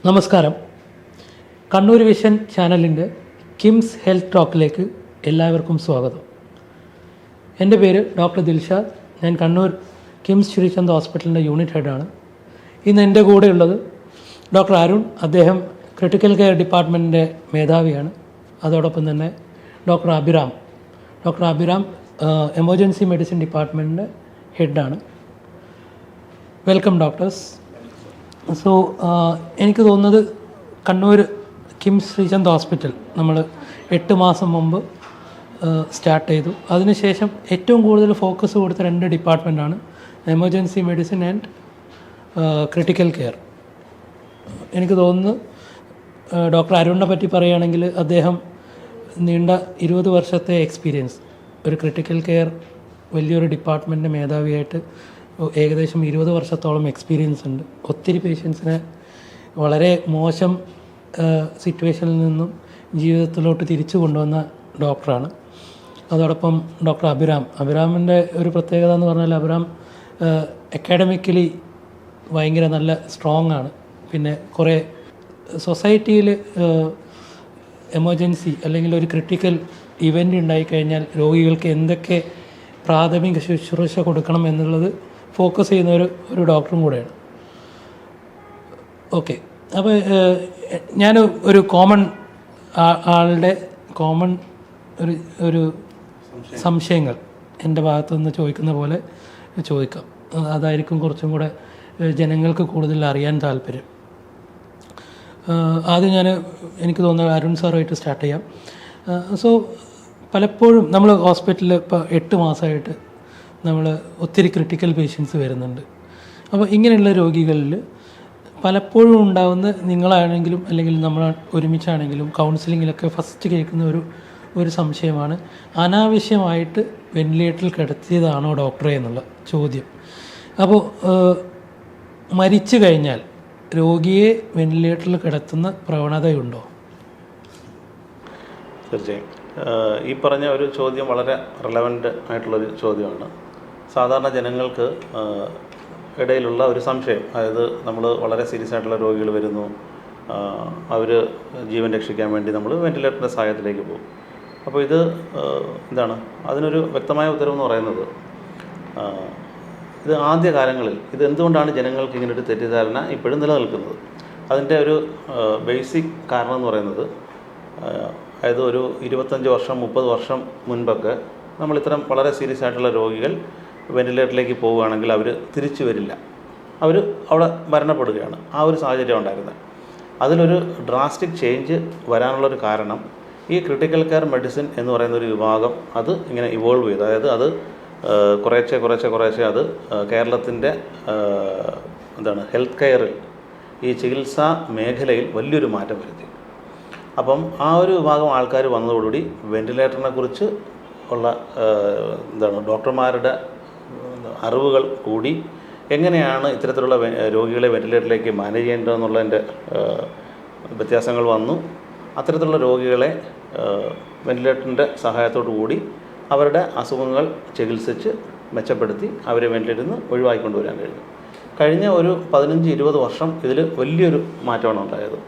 നമസ്കാരം. കണ്ണൂർ വിഷൻ ചാനലിൻ്റെ കിംസ് ഹെൽത്ത് ടോക്കിലേക്ക് എല്ലാവർക്കും സ്വാഗതം. എൻ്റെ പേര് ഡോക്ടർ ദിൽഷാദ്. ഞാൻ കണ്ണൂർ കിംസ് ശ്രീചന്ദ് ഹോസ്പിറ്റലിൻ്റെ യൂണിറ്റ് ഹെഡാണ്. ഇന്ന് എൻ്റെ കൂടെയുള്ളത് ഡോക്ടർ അരുൺ. അദ്ദേഹം ക്രിട്ടിക്കൽ കെയർ ഡിപ്പാർട്ട്മെൻറ്റിൻ്റെ മേധാവിയാണ്. അതോടൊപ്പം തന്നെ ഡോക്ടർ അഭിരാം എമർജൻസി മെഡിസിൻ ഡിപ്പാർട്ട്മെൻറ്റിൻ്റെ ഹെഡാണ്. Welcome doctors. സോ എനിക്ക് തോന്നുന്നത് കണ്ണൂർ കിംസ് ശ്രീചന്ദ് ഹോസ്പിറ്റൽ നമ്മൾ 8 മാസം മുമ്പ് സ്റ്റാർട്ട് ചെയ്തു. അതിനുശേഷം ഏറ്റവും കൂടുതൽ ഫോക്കസ് കൊടുത്ത 2 ഡിപ്പാർട്ട്മെൻറ്റാണ് emergency medicine and critical care. എനിക്ക് തോന്നുന്നു ഡോക്ടർ അരുണിനെ പറ്റി പറയുകയാണെങ്കിൽ അദ്ദേഹം നീണ്ട 20 വർഷത്തെ എക്സ്പീരിയൻസ്, ഒരു ക്രിട്ടിക്കൽ കെയർ വലിയൊരു ഡിപ്പാർട്ട്മെൻറ്റിൻ്റെ മേധാവിയായിട്ട് ഏകദേശം 20 വർഷത്തോളം എക്സ്പീരിയൻസ് ഉണ്ട്. ഒത്തിരി പേഷ്യൻസിനെ വളരെ മോശം സിറ്റുവേഷനിൽ നിന്നും ജീവിതത്തിലോട്ട് തിരിച്ചു കൊണ്ടുവന്ന ഡോക്ടറാണ്. അതോടൊപ്പം ഡോക്ടർ അഭിരാമിൻ്റെ ഒരു പ്രത്യേകത എന്ന് പറഞ്ഞാൽ അഭിരാം അക്കാഡമിക്കലി ഭയങ്കര നല്ല സ്ട്രോങ് ആണ്. പിന്നെ കുറേ സൊസൈറ്റിയിൽ എമർജൻസി അല്ലെങ്കിൽ ഒരു ക്രിട്ടിക്കൽ ഇവൻ്റ് ഉണ്ടായിക്കഴിഞ്ഞാൽ രോഗികൾക്ക് എന്തൊക്കെ പ്രാഥമിക ശുശ്രൂഷ കൊടുക്കണം എന്നുള്ളത് ഫോക്കസ് ചെയ്യുന്ന ഒരു ഡോക്ടറും കൂടെയാണ്. ഓക്കെ, അപ്പോൾ ഞാൻ ഒരു കോമൺ ആളുടെ കോമൺ ഒരു സംശയങ്ങൾ എൻ്റെ ഭാഗത്തുനിന്ന് ചോദിക്കുന്ന പോലെ ചോദിക്കാം. അതായിരിക്കും കുറച്ചും കൂടെ ജനങ്ങൾക്ക് കൂടുതൽ അറിയാൻ താല്പര്യം. ആദ്യം എനിക്ക് തോന്നുന്നത് അരുൺ സാറുമായിട്ട് സ്റ്റാർട്ട് ചെയ്യാം. സോ പലപ്പോഴും നമ്മൾ ഹോസ്പിറ്റലിൽ ഇപ്പോൾ 8 മാസമായിട്ട് നമ്മൾ ഒത്തിരി ക്രിട്ടിക്കൽ പേഷ്യൻസ് വരുന്നുണ്ട്. അപ്പോൾ ഇങ്ങനെയുള്ള രോഗികളിൽ പലപ്പോഴും ഉണ്ടാകുന്ന, നിങ്ങളാണെങ്കിലും അല്ലെങ്കിൽ നമ്മൾ ഒരുമിച്ചാണെങ്കിലും കൗൺസിലിങ്ങിലൊക്കെ ഫസ്റ്റ് കേൾക്കുന്ന ഒരു സംശയമാണ്, അനാവശ്യമായിട്ട് വെന്റിലേറ്ററിൽ കിടത്തിയതാണോ ഡോക്ടറെ എന്നുള്ള ചോദ്യം. അപ്പോൾ മരിച്ചു കഴിഞ്ഞാൽ രോഗിയെ വെന്റിലേറ്ററിൽ കിടത്തുന്ന പ്രവണതയുണ്ടോ? തീർച്ചയായും ഈ പറഞ്ഞ ഒരു ചോദ്യം വളരെ റെലവൻ്റ് ആയിട്ടുള്ളൊരു ചോദ്യമാണ്. സാധാരണ ജനങ്ങൾക്ക് ഇടയിലുള്ള ഒരു സംശയം. അതായത് നമ്മൾ വളരെ സീരിയസ് ആയിട്ടുള്ള രോഗികൾ വരുന്നു, അവർ ജീവൻ രക്ഷിക്കാൻ വേണ്ടി നമ്മൾ വെന്റിലേറ്ററിൻ്റെ സഹായത്തിലേക്ക് പോകും. അപ്പോൾ ഇത് എന്താണ് അതിനൊരു വ്യക്തമായ ഉത്തരവെന്ന് പറയുന്നത്, ഇത് ആദ്യകാലങ്ങളിൽ ഇത് എന്തുകൊണ്ടാണ് ജനങ്ങൾക്ക് ഇങ്ങനൊരു തെറ്റിദ്ധാരണ ഇപ്പോഴും നിലനിൽക്കുന്നത്, അതിൻ്റെ ഒരു ബേസിക് കാരണം എന്ന് പറയുന്നത്, അതായത് ഒരു 25 വർഷം 30 വർഷം മുൻപൊക്കെ നമ്മൾ ഇത്തരം വളരെ സീരിയസ് ആയിട്ടുള്ള രോഗികൾ വെന്റിലേറ്ററിലേക്ക് പോവുകയാണെങ്കിൽ അവർ തിരിച്ചു വരില്ല, അവർ അവിടെ മരണപ്പെടുകയാണ്. ആ ഒരു സാഹചര്യം ഉണ്ടായിരുന്നത്. അതിലൊരു ഡ്രാസ്റ്റിക് ചേഞ്ച് വരാനുള്ളൊരു കാരണം ഈ ക്രിട്ടിക്കൽ കെയർ മെഡിസിൻ എന്ന് പറയുന്ന ഒരു വിഭാഗം അത് ഇങ്ങനെ ഇവോൾവ് ചെയ്തു. അതായത് അത് കുറേശ്ശെ അത് കേരളത്തിൻ്റെ ഹെൽത്ത് കെയറിൽ, ഈ ചികിത്സാ മേഖലയിൽ വലിയൊരു മാറ്റം വരുത്തി. അപ്പം ആ ഒരു വിഭാഗം ആൾക്കാർ വന്നതോടുകൂടി വെന്റിലേറ്ററിനെ കുറിച്ച് ഉള്ള ഡോക്ടർമാരുടെ അറിവുകൾ കൂടി, എങ്ങനെയാണ് ഇത്തരത്തിലുള്ള രോഗികളെ വെന്റിലേറ്ററിലേക്ക് മാനേജ് ചെയ്യേണ്ടതെന്നുള്ളതിൻ്റെ വ്യത്യാസങ്ങൾ വന്നു. അത്തരത്തിലുള്ള രോഗികളെ വെന്റിലേറ്ററിൻ്റെ സഹായത്തോടു കൂടി അവരുടെ അസുഖങ്ങൾ ചികിത്സിച്ച് മെച്ചപ്പെടുത്തി അവരെ വെന്റിലേറ്ററിൽ നിന്ന് ഒഴിവാക്കിക്കൊണ്ടുവരാൻ കഴിഞ്ഞു. കഴിഞ്ഞ ഒരു 15-20 വർഷം ഇതിൽ വലിയൊരു മാറ്റമാണ് ഉണ്ടായത്.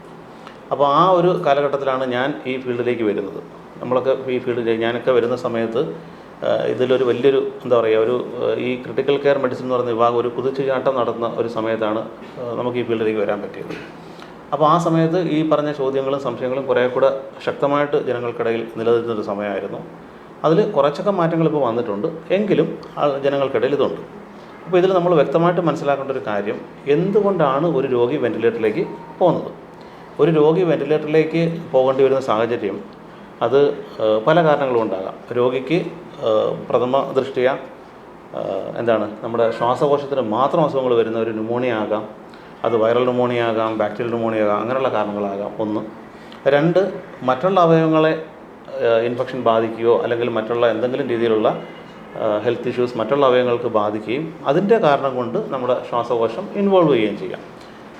അപ്പോൾ ആ ഒരു കാലഘട്ടത്തിലാണ് ഞാൻ ഈ ഫീൽഡിലേക്ക് വരുന്നത്. നമ്മളൊക്കെ ഈ ഫീൽഡിലേക്ക് ഞാനൊക്കെ വരുന്ന സമയത്ത് ഇതിലൊരു വലിയൊരു ഈ ക്രിട്ടിക്കൽ കെയർ മെഡിസിൻ എന്ന് പറയുന്ന വിഭാഗം ഒരു കുതിച്ചുചാട്ടം നടത്തുന്ന ഒരു സമയത്താണ് നമുക്ക് ഈ ഫീൽഡിലേക്ക് വരാൻ പറ്റിയത്. അപ്പോൾ ആ സമയത്ത് ഈ പറഞ്ഞ ചോദ്യങ്ങളും സംശയങ്ങളും കുറേ കൂടെ ശക്തമായിട്ട് ജനങ്ങൾക്കിടയിൽ നിലനിൽക്കുന്നൊരു സമയമായിരുന്നു. അതിൽ കുറച്ചൊക്കെ മാറ്റങ്ങൾ ഇപ്പോൾ വന്നിട്ടുണ്ട്, എങ്കിലും ജനങ്ങൾക്കിടയിൽ ഇതുണ്ട്. അപ്പോൾ ഇതിൽ നമ്മൾ വ്യക്തമായിട്ട് മനസ്സിലാക്കേണ്ട ഒരു കാര്യം, എന്തുകൊണ്ടാണ് ഒരു രോഗി വെന്റിലേറ്ററിലേക്ക് പോകുന്നത്? ഒരു രോഗി വെന്റിലേറ്ററിലേക്ക് പോകേണ്ടി വരുന്ന സാഹചര്യം അത് പല കാരണങ്ങളും ഉണ്ടാകാം. രോഗിക്ക് പ്രഥമ ദൃഷ്ടിയ നമ്മുടെ ശ്വാസകോശത്തിന് മാത്രം അസുഖങ്ങൾ വരുന്ന ഒരു ന്യൂമോണിയ ആകാം, അത് വൈറൽ ന്യൂമോണിയ ആകാം, ബാക്ടീരിയൽ ന്യൂമോണിയ ആകാം, അങ്ങനെയുള്ള കാരണങ്ങളാകാം. 1. 2, മറ്റുള്ള അവയവങ്ങളെ ഇൻഫെക്ഷൻ ബാധിക്കുകയോ അല്ലെങ്കിൽ മറ്റുള്ള എന്തെങ്കിലും രീതിയിലുള്ള ഹെൽത്ത് ഇഷ്യൂസ് മറ്റുള്ള അവയവങ്ങൾക്ക് ബാധിക്കുകയും അതിൻ്റെ കാരണം കൊണ്ട് നമ്മുടെ ശ്വാസകോശം ഇൻവോൾവ് ചെയ്യുകയും ചെയ്യാം.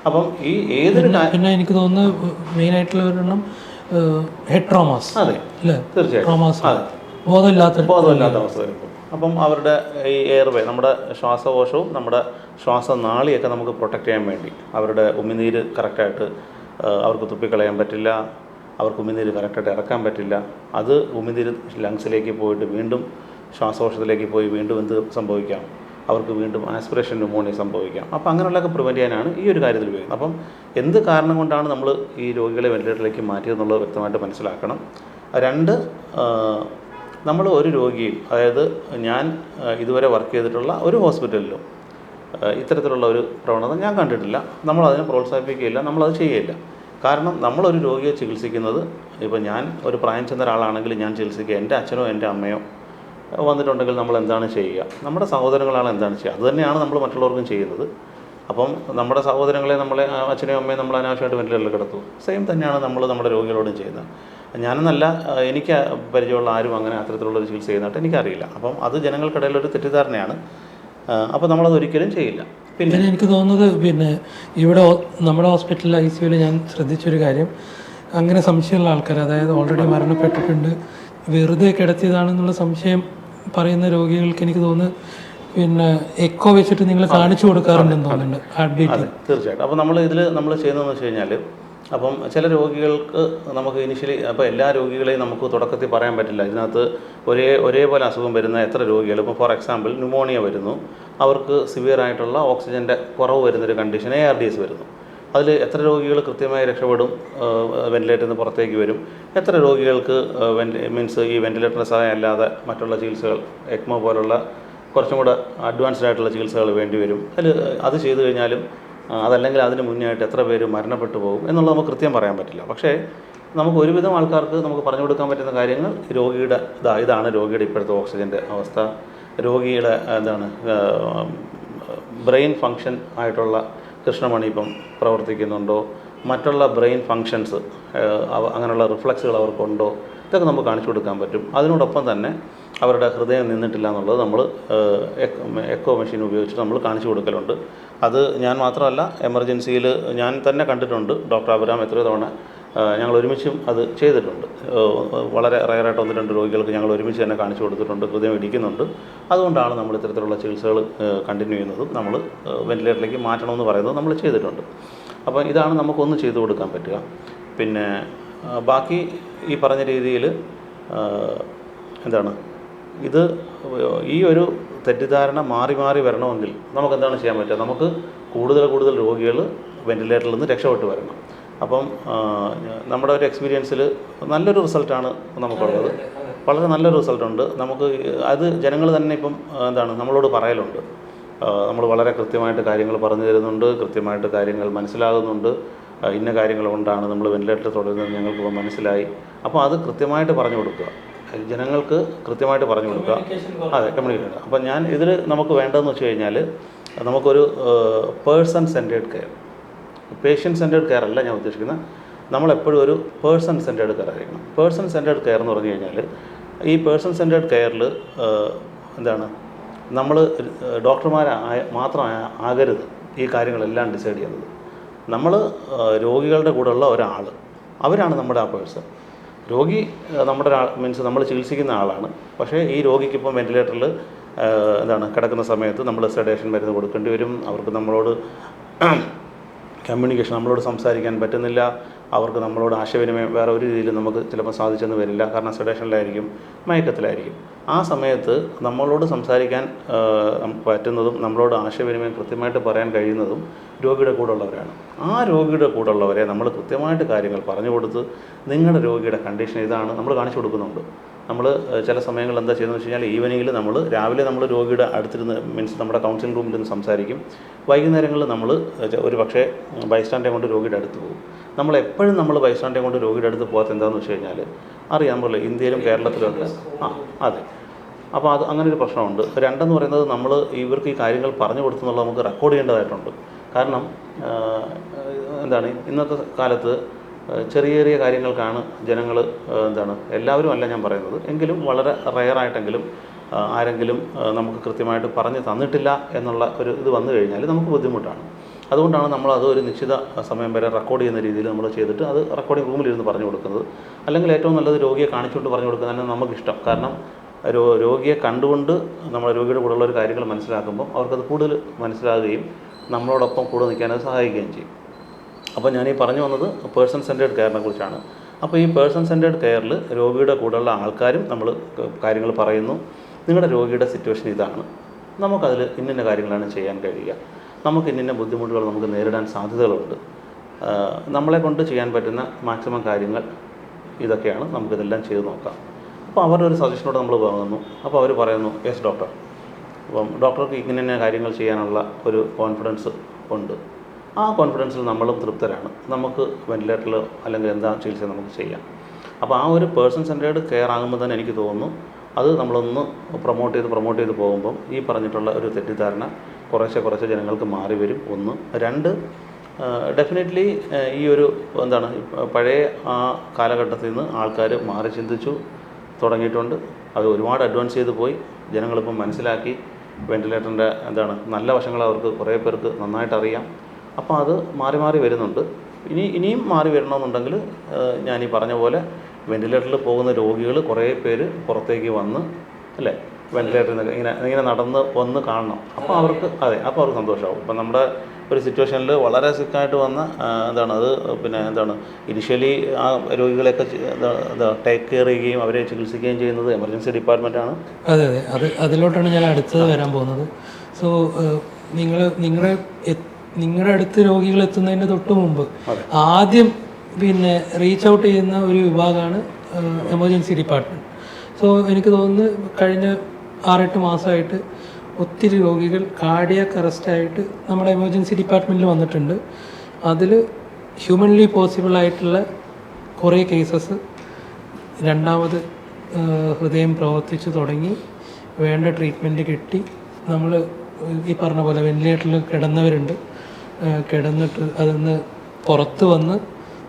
അപ്പം ഈ ഏതൊരു പിന്നെ എനിക്ക് തോന്നുന്നു മെയിനായിട്ടുള്ള ഒരെണ്ണം ഹെഡ് ട്രോമാസ്. അതെ, തീർച്ചയായിട്ടും. അതെ, ബോധമില്ലാത്ത അവസ്ഥ വരുമ്പോൾ അപ്പം അവരുടെ ഈ എയർവേ, നമ്മുടെ ശ്വാസകോശവും നമ്മുടെ ശ്വാസനാളിയൊക്കെ നമുക്ക് പ്രൊട്ടക്റ്റ് ചെയ്യാൻ വേണ്ടി അവരുടെ ഉമിനീര് കറക്റ്റായിട്ട് അവർക്ക് തുപ്പിക്കളയാൻ പറ്റില്ല, അവർക്ക് ഉമിനീര് കറക്റ്റായിട്ട് ഇറക്കാൻ പറ്റില്ല. അത് ഉമിനീര് ലങ്സിലേക്ക് പോയിട്ട് വീണ്ടും ശ്വാസകോശത്തിലേക്ക് പോയി വീണ്ടും എന്ത് സംഭവിക്കാം, അവർക്ക് വീണ്ടും ആസ്പിറേഷൻ ന്യൂമോണിയ സംഭവിക്കാം. അപ്പോൾ അങ്ങനെയുള്ളതൊക്കെ പ്രിവെൻറ്റ് ചെയ്യാനാണ് ഈ ഒരു കാര്യത്തിൽ ഉപയോഗിക്കുന്നത്. അപ്പം എന്ത് കാരണം കൊണ്ടാണ് നമ്മൾ ഈ രോഗികളെ വെന്റിലേറ്ററിലേക്ക് മാറ്റിയതെന്നുള്ളത് വ്യക്തമായിട്ട് മനസ്സിലാക്കണം. 2, നമ്മൾ ഒരു രോഗിയും, അതായത് ഞാൻ ഇതുവരെ വർക്ക് ചെയ്തിട്ടുള്ള ഒരു ഹോസ്പിറ്റലിലും ഇത്തരത്തിലുള്ള ഒരു പ്രവണത ഞാൻ കണ്ടിട്ടില്ല. നമ്മളതിനെ പ്രോത്സാഹിപ്പിക്കുകയില്ല, നമ്മളത് ചെയ്യുകയില്ല. കാരണം നമ്മളൊരു രോഗിയെ ചികിത്സിക്കുന്നത്, ഇപ്പോൾ ഞാൻ ഒരു പ്രായം ചെന്ന ഒരാളാണെങ്കിൽ ഞാൻ ചികിത്സിക്കുക, എൻ്റെ അച്ഛനോ എൻ്റെ അമ്മയോ വന്നിട്ടുണ്ടെങ്കിൽ നമ്മൾ എന്താണ് ചെയ്യുക, നമ്മുടെ സഹോദരങ്ങളാണ് എന്താണ് ചെയ്യുക, അതുതന്നെയാണ് നമ്മൾ മറ്റുള്ളവർക്കും ചെയ്യുന്നത്. അപ്പം നമ്മുടെ സഹോദരങ്ങളെ, നമ്മളെ അച്ഛനെയും അമ്മയും നമ്മൾ അനാവശ്യമായിട്ട് വെന്റിലേറ്ററിൽ കിടത്തും. സെയിം തന്നെയാണ് നമ്മൾ നമ്മുടെ രോഗികളോടും ചെയ്യുന്നത്. ഞാനെന്നല്ല, എനിക്ക് പരിചയമുള്ള ആരും അങ്ങനെ അത്തരത്തിലുള്ളൊരു ചികിത്സ ചെയ്യുന്നതായിട്ട് എനിക്കറിയില്ല. അപ്പം അത് ജനങ്ങൾക്കിടയിലൊരു തെറ്റിദ്ധാരണയാണ്. അപ്പോൾ നമ്മളത് ഒരിക്കലും ചെയ്യില്ല. പിന്നെ എനിക്ക് തോന്നുന്നത്, ഇവിടെ നമ്മുടെ ഹോസ്പിറ്റലിൽ ICUവിൽ ഞാൻ ശ്രദ്ധിച്ചൊരു കാര്യം, അങ്ങനെ സംശയമുള്ള ആൾക്കാർ, അതായത് ഓൾറെഡി മരണപ്പെട്ടിട്ടുണ്ട്, വെറുതെ കിടത്തിയതാണെന്നുള്ള സംശയം പറയുന്ന രോഗികൾക്ക് എനിക്ക് തോന്നുന്നു എക്കോ വെച്ചിട്ട് നിങ്ങൾ കാണിച്ചു കൊടുക്കാറുണ്ടെന്ന് തോന്നുന്നുണ്ട്, ഹാർട്ട് ബീറ്റ്. തീർച്ചയായിട്ടും. അപ്പോൾ നമ്മൾ ചെയ്യുന്നതെന്ന് വെച്ച് കഴിഞ്ഞാൽ, അപ്പം ചില രോഗികൾക്ക് നമുക്ക് ഇനിഷ്യലി, അപ്പോൾ എല്ലാ രോഗികളെയും നമുക്ക് തുടക്കത്തിൽ പറയാൻ പറ്റില്ല. ഇതിനകത്ത് ഒരേപോലെ അസുഖം വരുന്ന എത്ര രോഗികൾ, ഇപ്പോൾ ഫോർ എക്സാമ്പിൾ ന്യൂമോണിയ വരുന്നു, അവർക്ക് സിവിയറായിട്ടുള്ള ഓക്സിജൻ്റെ കുറവ് വരുന്നൊരു കണ്ടീഷൻ ARDS വരുന്നു. അതിൽ എത്ര രോഗികൾ കൃത്യമായി രക്ഷപ്പെടും, വെന്റിലേറ്ററിൽ നിന്ന് പുറത്തേക്ക് വരും, എത്ര രോഗികൾക്ക് ഈ വെന്റിലേറ്ററിന് സഹായം അല്ലാതെ മറ്റുള്ള ചികിത്സകൾ, ECMO പോലുള്ള കുറച്ചും കൂടെ അഡ്വാൻസ്ഡ് ആയിട്ടുള്ള ചികിത്സകൾ വേണ്ടി വരും. അത് ചെയ്തു കഴിഞ്ഞാലും അതല്ലെങ്കിൽ അതിന് മുന്നേ ആയിട്ട് എത്ര പേര് മരണപ്പെട്ടു പോകും എന്നുള്ളത് നമുക്ക് കൃത്യം പറയാൻ പറ്റില്ല. പക്ഷേ നമുക്ക് ഒരുവിധം ആൾക്കാർക്ക് നമുക്ക് പറഞ്ഞു കൊടുക്കാൻ പറ്റുന്ന കാര്യങ്ങൾ, രോഗിയുടെ ഇതാണ് രോഗിയുടെ ഇപ്പോഴത്തെ ഓക്സിജൻ്റെ അവസ്ഥ, രോഗിയുടെ ബ്രെയിൻ ഫങ്ഷൻ ആയിട്ടുള്ള കൃഷ്ണമണി ഇപ്പം പ്രവർത്തിക്കുന്നുണ്ടോ, മറ്റുള്ള ബ്രെയിൻ ഫങ്ഷൻസ്, അങ്ങനെയുള്ള റിഫ്ലക്സുകൾ അവർക്കുണ്ടോ, ഇതൊക്കെ നമുക്ക് കാണിച്ചു കൊടുക്കാൻ പറ്റും. അതിനോടൊപ്പം തന്നെ അവരുടെ ഹൃദയം നിന്നിട്ടില്ല എന്നുള്ളത് നമ്മൾ എക്കോ മെഷീൻ ഉപയോഗിച്ചിട്ട് നമ്മൾ കാണിച്ചു കൊടുക്കലുണ്ട്. അത് ഞാൻ മാത്രമല്ല, എമർജൻസിയിൽ ഞാൻ തന്നെ കണ്ടിട്ടുണ്ട്. ഡോക്ടർ അബ്രഹാം എത്രയോ തവണ ഞങ്ങൾ ഒരുമിച്ചും അത് ചെയ്തിട്ടുണ്ട്. വളരെ റയറായിട്ട് 1-2 രോഗികൾക്ക് ഞങ്ങൾ ഒരുമിച്ച് തന്നെ കാണിച്ചു കൊടുത്തിട്ടുണ്ട്, ഹൃദയം ഇടിക്കുന്നുണ്ട്. അതുകൊണ്ടാണ് നമ്മൾ ഇത്തരത്തിലുള്ള ചികിത്സകൾ കണ്ടിന്യൂ ചെയ്യുന്നതും നമ്മൾ വെന്റിലേറ്ററിലേക്ക് മാറ്റണമെന്ന് പറയുന്നത് നമ്മൾ ചെയ്തിട്ടുണ്ട്. അപ്പോൾ ഇതാണ് നമുക്കൊന്ന് ചെയ്തു കൊടുക്കാൻ പറ്റുക. പിന്നെ ബാക്കി ഈ പറഞ്ഞ രീതിയിൽ ഇത് ഈ ഒരു തെറ്റിദ്ധാരണ മാറി വരണമെങ്കിൽ നമുക്കെന്താണ് ചെയ്യാൻ പറ്റുക, നമുക്ക് കൂടുതൽ രോഗികൾ വെന്റിലേറ്ററിൽ നിന്ന് രക്ഷപ്പെട്ട് വരണം. അപ്പം നമ്മുടെ ഒരു എക്സ്പീരിയൻസിൽ നല്ലൊരു റിസൾട്ടാണ് നമുക്കുള്ളത്, വളരെ നല്ലൊരു റിസൾട്ടുണ്ട് നമുക്ക്. അത് ജനങ്ങൾ തന്നെ ഇപ്പം നമ്മളോട് പറയലുണ്ട്. നമ്മൾ വളരെ കൃത്യമായിട്ട് കാര്യങ്ങൾ പറഞ്ഞു തരുന്നുണ്ട്, കൃത്യമായിട്ട് കാര്യങ്ങൾ മനസ്സിലാകുന്നുണ്ട്, ഇന്ന കാര്യങ്ങൾ കൊണ്ടാണ് നമ്മൾ വെന്റിലേറ്റർ തുടരുന്നത് ഞങ്ങൾക്കിപ്പോൾ മനസ്സിലായി. അപ്പോൾ അത് കൃത്യമായിട്ട് പറഞ്ഞു കൊടുക്കുക, ജനങ്ങൾക്ക് കൃത്യമായിട്ട് പറഞ്ഞു കൊടുക്കുക. അതെ, കമ്മ്യൂണിക്കേഷൻ. അപ്പം ഞാൻ ഇതിൽ നമുക്ക് വേണ്ടതെന്ന് വെച്ച് കഴിഞ്ഞാൽ, നമുക്കൊരു person centred care, patient centred care അല്ല ഞാൻ ഉദ്ദേശിക്കുന്നത്. നമ്മളെപ്പോഴും ഒരു പേഴ്സൺ സെൻറ്റേഡ് കെയർ ആയിരിക്കണം. പേഴ്സൺ സെൻറ്റേഡ് കെയർ എന്ന് പറഞ്ഞു കഴിഞ്ഞാൽ, ഈ പേഴ്സൺ സെൻറ്റേഡ് കെയറിൽ നമ്മൾ മാത്രം ആകരുത് ഈ കാര്യങ്ങളെല്ലാം ഡിസൈഡ് ചെയ്യുന്നത്. നമ്മൾ രോഗികളുടെ കൂടെയുള്ള ഒരാൾ, അവരാണ് നമ്മുടെ ആ പേഴ്സൺ. രോഗി നമ്മുടെ മീൻസ് നമ്മൾ ചികിത്സിക്കുന്ന ആളാണ്. പക്ഷേ ഈ രോഗിക്കിപ്പം വെന്റിലേറ്ററിൽ കിടക്കുന്ന സമയത്ത് നമ്മൾ സെഡേഷൻ മരുന്ന് കൊടുക്കേണ്ടി വരും. അവർക്ക് നമ്മളോട് കമ്മ്യൂണിക്കേഷൻ, നമ്മളോട് സംസാരിക്കാൻ പറ്റുന്നില്ല, അവർക്ക് നമ്മളോട് ആശയവിനിമയം വേറെ ഒരു രീതിയിലും നമുക്ക് ചിലപ്പോൾ സാധിച്ചെന്ന് വരില്ല, കാരണം സെഡേഷനിലായിരിക്കും, മയക്കത്തിലായിരിക്കും. ആ സമയത്ത് നമ്മളോട് സംസാരിക്കാൻ പറ്റുന്നതും നമ്മളോട് ആശയവിനിമയം കൃത്യമായിട്ട് പറയാൻ കഴിയുന്നതും രോഗിയുടെ കൂടെ ഉള്ളവരാണ്. ആ രോഗിയുടെ കൂടെ ഉള്ളവരെ നമ്മൾ കൃത്യമായിട്ട് കാര്യങ്ങൾ പറഞ്ഞു കൊടുത്ത്, നിങ്ങളുടെ രോഗിയുടെ കണ്ടീഷൻ ഇതാണ് നമ്മൾ കാണിച്ചു കൊടുക്കുന്നുണ്ട്. നമ്മൾ ചില സമയങ്ങളിൽ എന്താ ചെയ്യുന്നത് വെച്ച് കഴിഞ്ഞാൽ, ഈവനിങ്ങിൽ രാവിലെ നമ്മൾ രോഗിയുടെ അടുത്തിരുന്ന്, മീൻസ് നമ്മുടെ കൗൺസിലിംഗ് റൂമിൽ നിന്ന് സംസാരിക്കും. വൈകുന്നേരങ്ങളിൽ നമ്മൾ ഒരു പക്ഷേ ബൈസ്റ്റാൻഡെ കൊണ്ട് രോഗിയുടെ അടുത്ത് പോകും. നമ്മളെപ്പോഴും നമ്മൾ ബൈസ്റ്റാൻഡെ കൊണ്ട് രോഗിയുടെ അടുത്ത് പോകാത്ത എന്താണെന്ന് വെച്ച് കഴിഞ്ഞാൽ, അറിയാം നമ്മൾ ഇന്ത്യയിലും കേരളത്തിലുമൊക്കെ അതെ. അപ്പോൾ അത് അങ്ങനെ ഒരു പ്രശ്നമുണ്ട്. 2 പറയുന്നത്, നമ്മൾ ഇവർക്ക് ഈ കാര്യങ്ങൾ പറഞ്ഞു കൊടുത്തെന്നുള്ളത് നമുക്ക് റെക്കോർഡ് ചെയ്യേണ്ടതായിട്ടുണ്ട്. കാരണം ഇന്നത്തെ കാലത്ത് ചെറിയ കാര്യങ്ങൾക്കാണ് ജനങ്ങൾ എല്ലാവരും അല്ല ഞാൻ പറയുന്നത്, എങ്കിലും വളരെ റെയറായിട്ടെങ്കിലും ആരെങ്കിലും നമുക്ക് കൃത്യമായിട്ട് പറഞ്ഞു തന്നിട്ടില്ല എന്നുള്ള ഒരു ഇത് വന്നു കഴിഞ്ഞാൽ നമുക്ക് ബുദ്ധിമുട്ടാണ്. അതുകൊണ്ടാണ് നമ്മൾ അത് ഒരു നിശ്ചിത സമയം വരെ റെക്കോർഡ് ചെയ്യുന്ന രീതിയിൽ നമ്മൾ ചെയ്തിട്ട് അത് റെക്കോർഡിംഗ് റൂമിലിരുന്ന് പറഞ്ഞു കൊടുക്കുന്നത്. അല്ലെങ്കിൽ ഏറ്റവും നല്ലത് രോഗിയെ കാണിച്ചുകൊണ്ട് പറഞ്ഞു കൊടുക്കുന്നതാണ് നമുക്കിഷ്ടം. കാരണം രോഗിയെ കണ്ടുകൊണ്ട് നമ്മൾ രോഗിയുടെ കൂടെയുള്ള ഒരു കാര്യങ്ങൾ മനസ്സിലാക്കുമ്പോൾ അവർക്കത് കൂടുതൽ മനസ്സിലാകുകയും നമ്മളോടൊപ്പം കൂടെ നിൽക്കാൻ അത് സഹായിക്കുകയും ചെയ്യും. അപ്പോൾ ഞാൻ ഈ പറഞ്ഞു വന്നത് പേഴ്സൺ സെൻറ്റേഡ് കെയറിനെ കുറിച്ചാണ്. അപ്പോൾ ഈ പേഴ്സൺ സെൻറ്റേഡ് കെയറിൽ രോഗിയുടെ കൂടെയുള്ള ആൾക്കാരും നമ്മൾ കാര്യങ്ങൾ പറയുന്നു. നിങ്ങളുടെ രോഗിയുടെ സിറ്റുവേഷൻ ഇതാണ്, നമുക്കതിൽ ഇന്ന കാര്യങ്ങളാണ് ചെയ്യാൻ കഴിയുക, നമുക്ക് ഇന്ന ബുദ്ധിമുട്ടുകൾ നമുക്ക് നേരിടാൻ സാധ്യതകളുണ്ട്, നമ്മളെ കൊണ്ട് ചെയ്യാൻ പറ്റുന്ന മാക്സിമം കാര്യങ്ങൾ ഇതൊക്കെയാണ്, നമുക്കിതെല്ലാം ചെയ്ത് നോക്കാം. അപ്പോൾ അവരുടെ ഒരു സജഷനോട് നമ്മൾ വാങ്ങുന്നു. അപ്പോൾ അവർ പറയുന്നു യെസ് ഡോക്ടർ, അപ്പം ഡോക്ടർക്ക് ഇങ്ങനെ കാര്യങ്ങൾ ചെയ്യാനുള്ള ഒരു കോൺഫിഡൻസ് ഉണ്ട്. ആ കോൺഫിഡൻസിൽ നമ്മളും തൃപ്തരാണ്, നമുക്ക് വെന്റിലേറ്ററിലോ അല്ലെങ്കിൽ എന്താ ചികിത്സ നമുക്ക് ചെയ്യാം. അപ്പോൾ ആ ഒരു പേഴ്സൺ സെൻറ്റേർഡ് കെയർ ആകുമ്പോൾ തന്നെ എനിക്ക് തോന്നുന്നു അത് നമ്മളൊന്ന് പ്രൊമോട്ട് ചെയ്ത് പോകുമ്പം ഈ പറഞ്ഞിട്ടുള്ള ഒരു തെറ്റിദ്ധാരണ കുറേശ്ശെ ജനങ്ങൾക്ക് മാറി വരും. ഒന്ന്. രണ്ട്, ഡെഫിനറ്റ്ലി ഈ ഒരു എന്താണ് പഴയ ആ കാലഘട്ടത്തിൽ നിന്ന് ആൾക്കാർ മാറി ചിന്തിച്ചു തുടങ്ങിയിട്ടുണ്ട്. അത് ഒരുപാട് അഡ്വാൻസ് ചെയ്ത് പോയി. ജനങ്ങളിപ്പം മനസ്സിലാക്കി വെന്റിലേറ്ററിൻ്റെ എന്താണ് നല്ല വശങ്ങൾ അവർക്ക് കുറേ പേർക്ക് നന്നായിട്ട് അറിയാം. അപ്പോൾ അത് മാറി വരുന്നുണ്ട്. ഇനിയും മാറി വരണമെന്നുണ്ടെങ്കിൽ ഞാനീ പറഞ്ഞ പോലെ വെന്റിലേറ്ററിൽ പോകുന്ന രോഗികൾ കുറേ പേര് പുറത്തേക്ക് വന്ന് അല്ലേ വെന്റിലേറ്ററിൽ നിന്ന് ഇങ്ങനെ നടന്ന് വന്ന് കാണണം. അപ്പോൾ അവർക്ക് അപ്പോൾ അവർക്ക് സന്തോഷമാവും. ഇപ്പം നമ്മുടെ ഒരു സിറ്റുവേഷനിൽ വളരെ സിക്കായിട്ട് വന്ന ഇനിഷ്യലി ആ രോഗികളെയൊക്കെ ടേക്ക് കെയർ ചെയ്യുകയും അവരെ ചികിത്സിക്കുകയും ചെയ്യുന്നത് എമർജൻസി ഡിപ്പാർട്ട്മെൻറ്റാണ്. അതെ, അതിലോട്ടാണ് ഞാൻ അടുത്തത് വരാൻ പോകുന്നത്. സോ നിങ്ങളുടെ അടുത്ത് രോഗികൾ എത്തുന്നതിന് തൊട്ട് മുമ്പ് ആദ്യം റീച്ച് ഔട്ട് ചെയ്യുന്ന ഒരു വിഭാഗമാണ് എമർജൻസി ഡിപ്പാർട്ട്മെൻറ്റ്. സോ എനിക്ക് തോന്നുന്നു കഴിഞ്ഞ 6-8 മാസമായിട്ട് ഒത്തിരി രോഗികൾ കാർഡിയാക് അറസ്റ്റായിട്ട് നമ്മുടെ എമർജൻസി ഡിപ്പാർട്ട്മെൻറ്റിൽ വന്നിട്ടുണ്ട്. അതിൽ ഹ്യൂമൻലി പോസിബിൾ ആയിട്ടുള്ള കുറേ കേസസ് രണ്ടാമത് ഹൃദയം പ്രവർത്തിച്ച് തുടങ്ങി വേണ്ട ട്രീറ്റ്മെൻറ്റ് കിട്ടി. നമ്മൾ ഈ പറഞ്ഞ പോലെ വെന്റിലേറ്ററിൽ കിടന്നവരുണ്ട്, കിടന്നിട്ട് അതിന്ന് പുറത്ത് വന്ന്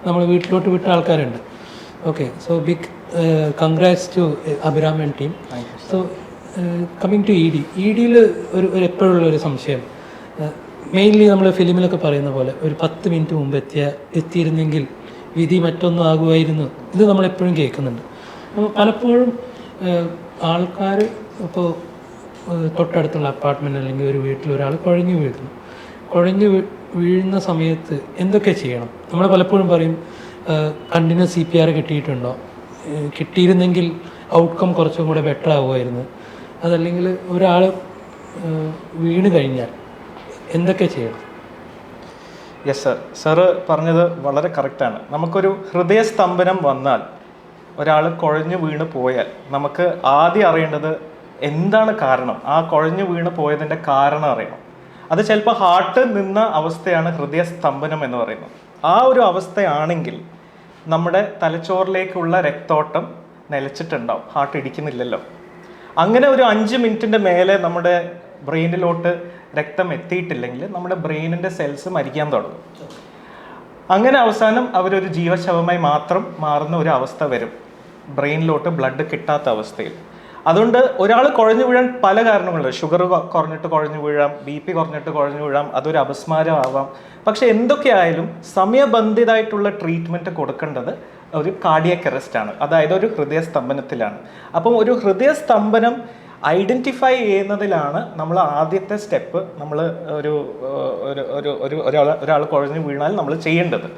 നമ്മൾ വീട്ടിലോട്ട് വിട്ട ആൾക്കാരുണ്ട്. Okay, so big congrats to Abhiram and team. So coming to E ഡിയിൽ എപ്പോഴുള്ളൊരു സംശയം, മെയിൻലി നമ്മൾ ഫിലിമിലൊക്കെ പറയുന്ന പോലെ ഒരു 10 മിനിറ്റ് മുമ്പ് എത്തിയിരുന്നെങ്കിൽ വിധി മറ്റൊന്നും ആകുമായിരുന്നു. ഇത് നമ്മളെപ്പോഴും കേൾക്കുന്നുണ്ട്. അപ്പോൾ പലപ്പോഴും ആൾക്കാർ ഇപ്പോൾ തൊട്ടടുത്തുള്ള അപ്പാർട്ട്മെൻറ്റ് അല്ലെങ്കിൽ ഒരു വീട്ടിൽ ഒരാൾ കുഴഞ്ഞു വീഴുന്ന സമയത്ത് എന്തൊക്കെ ചെയ്യണം? നമ്മൾ പലപ്പോഴും പറയും കണ്ടിന്യൂസ് CPR കിട്ടിയിട്ടുണ്ടോ, കിട്ടിയിരുന്നെങ്കിൽ ഔട്ട്കം കുറച്ചും കൂടെ ബെറ്റർ ആകുമായിരുന്നു. അതല്ലെങ്കിൽ ഒരാൾ വീണ് കഴിഞ്ഞാൽ എന്തൊക്കെ ചെയ്യണം? യെസ് സർ, സാറ് പറഞ്ഞത് വളരെ കറക്റ്റാണ്. നമുക്കൊരു ഹൃദയസ്തംഭനം വന്നാൽ, ഒരാൾ കുഴഞ്ഞു വീണ് പോയാൽ നമുക്ക് ആദ്യം അറിയേണ്ടത് എന്താണ് കാരണം. ആ കുഴഞ്ഞു വീണ് പോയതിൻ്റെ കാരണം അറിയണം. അത് ചിലപ്പോൾ ഹാർട്ട് നിന്ന അവസ്ഥയാണ് ഹൃദയസ്തംഭനം എന്ന് പറയുന്നത്. ആ ഒരു അവസ്ഥയാണെങ്കിൽ നമ്മുടെ തലച്ചോറിലേക്കുള്ള രക്തോട്ടം നിലച്ചിട്ടുണ്ടാവും, ഹാർട്ട് ഇടിക്കുന്നില്ലല്ലോ. അങ്ങനെ ഒരു 5 മിനിറ്റിൻ്റെ മേലെ നമ്മുടെ ബ്രെയിനിലോട്ട് രക്തം എത്തിയിട്ടില്ലെങ്കിൽ നമ്മുടെ ബ്രെയിനിൻ്റെ സെൽസ് മരിക്കാൻ തുടങ്ങും. അങ്ങനെ അവസാനം അവരൊരു ജീവശവമായി മാത്രം മാറുന്ന ഒരു അവസ്ഥ വരും, ബ്രെയിനിലോട്ട് ബ്ലഡ് കിട്ടാത്ത അവസ്ഥയിൽ. അതുകൊണ്ട് ഒരാൾ കുഴഞ്ഞു വീഴാൻ പല കാരണങ്ങളുണ്ട്. ഷുഗർ കുറഞ്ഞിട്ട് കുഴഞ്ഞു വീഴാം, BP കുറഞ്ഞിട്ട് കുഴഞ്ഞു വീഴാം, അതൊരു അപസ്മാരമാവാം. പക്ഷെ എന്തൊക്കെയായാലും സമയബന്ധിതമായിട്ടുള്ള ട്രീറ്റ്മെൻറ്റ് കൊടുക്കേണ്ടത് ഒരു കാർഡിയാക് അറസ്റ്റ് ആണ്, അതായത് ഒരു ഹൃദയസ്തംഭനത്തിലാണ്. അപ്പം ഒരു ഹൃദയസ്തംഭനം ഐഡൻറ്റിഫൈ ചെയ്യുന്നതിലാണ് നമ്മൾ ആദ്യത്തെ സ്റ്റെപ്പ്. നമ്മൾ ഒരാൾ കുഴഞ്ഞു വീണാൽ നമ്മൾ ചെയ്യേണ്ടത്.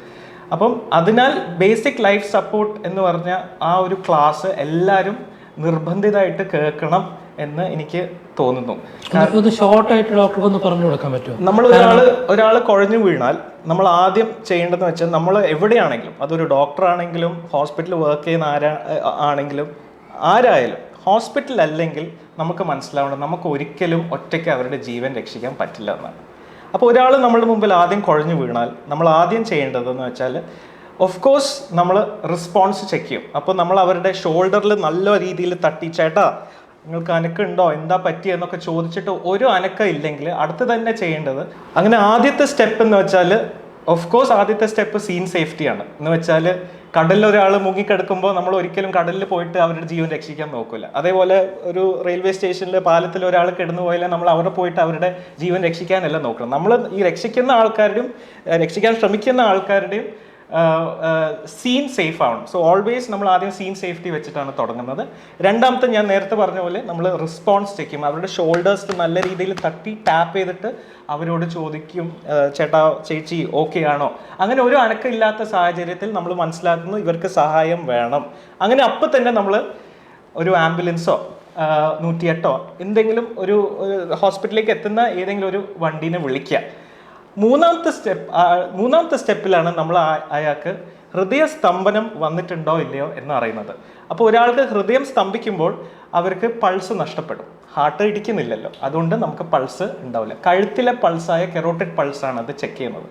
അപ്പം അതിനാൽ ബേസിക് ലൈഫ് സപ്പോർട്ട് എന്ന് പറഞ്ഞ ആ ഒരു ക്ലാസ് എല്ലാവരും നിർബന്ധിതമായിട്ട് കേൾക്കണം എന്ന് എനിക്ക് തോന്നുന്നു. ഷോർട്ടായിട്ട് ഡോക്ടർക്ക് ഒന്ന് പറഞ്ഞു കൊടുക്കാൻ പറ്റുമോ? നമ്മൾ ഒരാൾ കുഴഞ്ഞു വീണാൽ നമ്മൾ ആദ്യം ചെയ്യേണ്ടതെന്ന് വെച്ചാൽ, നമ്മൾ എവിടെയാണെങ്കിലും, അതൊരു ഡോക്ടർ ആണെങ്കിലും ഹോസ്പിറ്റലിൽ വർക്ക് ചെയ്യുന്ന ആണെങ്കിലും ആരായാലും, ഹോസ്പിറ്റൽ അല്ലെങ്കിൽ നമുക്ക് മനസ്സിലാവണം നമുക്ക് ഒരിക്കലും ഒറ്റയ്ക്ക് അവരുടെ ജീവൻ രക്ഷിക്കാൻ പറ്റില്ല എന്നാണ്. അപ്പോൾ ഒരാൾ നമ്മുടെ മുമ്പിൽ ആദ്യം കുഴഞ്ഞു വീണാൽ നമ്മൾ ആദ്യം ചെയ്യേണ്ടതെന്ന് വെച്ചാൽ, ഓഫ് കോഴ്സ് നമ്മൾ റെസ്പോൺസ് ചെക്ക് ചെയ്യും. അപ്പോൾ നമ്മൾ അവരുടെ ഷോൾഡറിൽ നല്ല രീതിയിൽ തട്ടി, ചേട്ടാ നിങ്ങൾക്ക് അനക്കുണ്ടോ, എന്താ പറ്റിയെന്നൊക്കെ ചോദിച്ചിട്ട് ഒരു അനക്കം ഇല്ലെങ്കിൽ അടുത്ത് തന്നെ ചെയ്യേണ്ടത്, അങ്ങനെ ആദ്യത്തെ സ്റ്റെപ്പ് എന്ന് വെച്ചാൽ, ഓഫ് കോഴ്സ് ആദ്യത്തെ സ്റ്റെപ്പ് സീൻ സേഫ്റ്റിയാണ്. എന്ന് വെച്ചാൽ കടലിൽ ഒരാൾ മുങ്ങിക്കിടക്കുമ്പോൾ നമ്മൾ ഒരിക്കലും കടലിൽ പോയിട്ട് അവരുടെ ജീവൻ രക്ഷിക്കാൻ നോക്കില്ല. അതേപോലെ ഒരു റെയിൽവേ സ്റ്റേഷനിൽ പാലത്തിൽ ഒരാൾ കിടന്നു പോയാൽ നമ്മൾ അവിടെ പോയിട്ട് അവരുടെ ജീവൻ രക്ഷിക്കാനല്ല നോക്കണം. നമ്മൾ ഈ രക്ഷിക്കുന്ന ആൾക്കാരുടെയും രക്ഷിക്കാൻ ശ്രമിക്കുന്ന ആൾക്കാരുടെയും സീൻ സേഫ് ആവണം. സോ ഓൾവേസ് നമ്മൾ ആദ്യം സീൻ സേഫ്റ്റി വെച്ചിട്ടാണ് തുടങ്ങുന്നത്. രണ്ടാമത്തെ ഞാൻ നേരത്തെ പറഞ്ഞ പോലെ നമ്മൾ റെസ്പോൺസ് ചെക്ക് ചെയ്യും. അവരുടെ ഷോൾഡേഴ്സ് നല്ല രീതിയിൽ തട്ടി ടാപ്പ് ചെയ്തിട്ട് അവരോട് ചോദിക്കും, ചേട്ടാ ചേച്ചി ഓക്കെ ആണോ. അങ്ങനെ ഒരു അനക്കമില്ലാത്ത സാഹചര്യത്തിൽ നമ്മൾ മനസ്സിലാക്കുന്നു ഇവർക്ക് സഹായം വേണം. അങ്ങനെ അപ്പം തന്നെ നമ്മൾ ഒരു ആംബുലൻസോ 108 എന്തെങ്കിലും ഒരു ഹോസ്പിറ്റലിലേക്ക് എത്തുന്ന ഏതെങ്കിലും ഒരു വണ്ടീനെ വിളിക്കുക. മൂന്നാമത്തെ സ്റ്റെപ്പിലാണ് നമ്മൾ അയാൾക്ക് ഹൃദയസ്തംഭനം വന്നിട്ടുണ്ടോ ഇല്ലയോ എന്ന് അറിയുന്നത്. അപ്പോൾ ഒരാൾക്ക് ഹൃദയം സ്തംഭിക്കുമ്പോൾ അവർക്ക് പൾസ് നഷ്ടപ്പെടും. ഹാർട്ട് ഇടിക്കുന്നില്ലല്ലോ, അതുകൊണ്ട് നമുക്ക് പൾസ് ഉണ്ടാവില്ല. കഴുത്തിലെ പൾസായ കെറോട്ടിഡ് പൾസാണ് അത് ചെക്ക് ചെയ്യുന്നത്.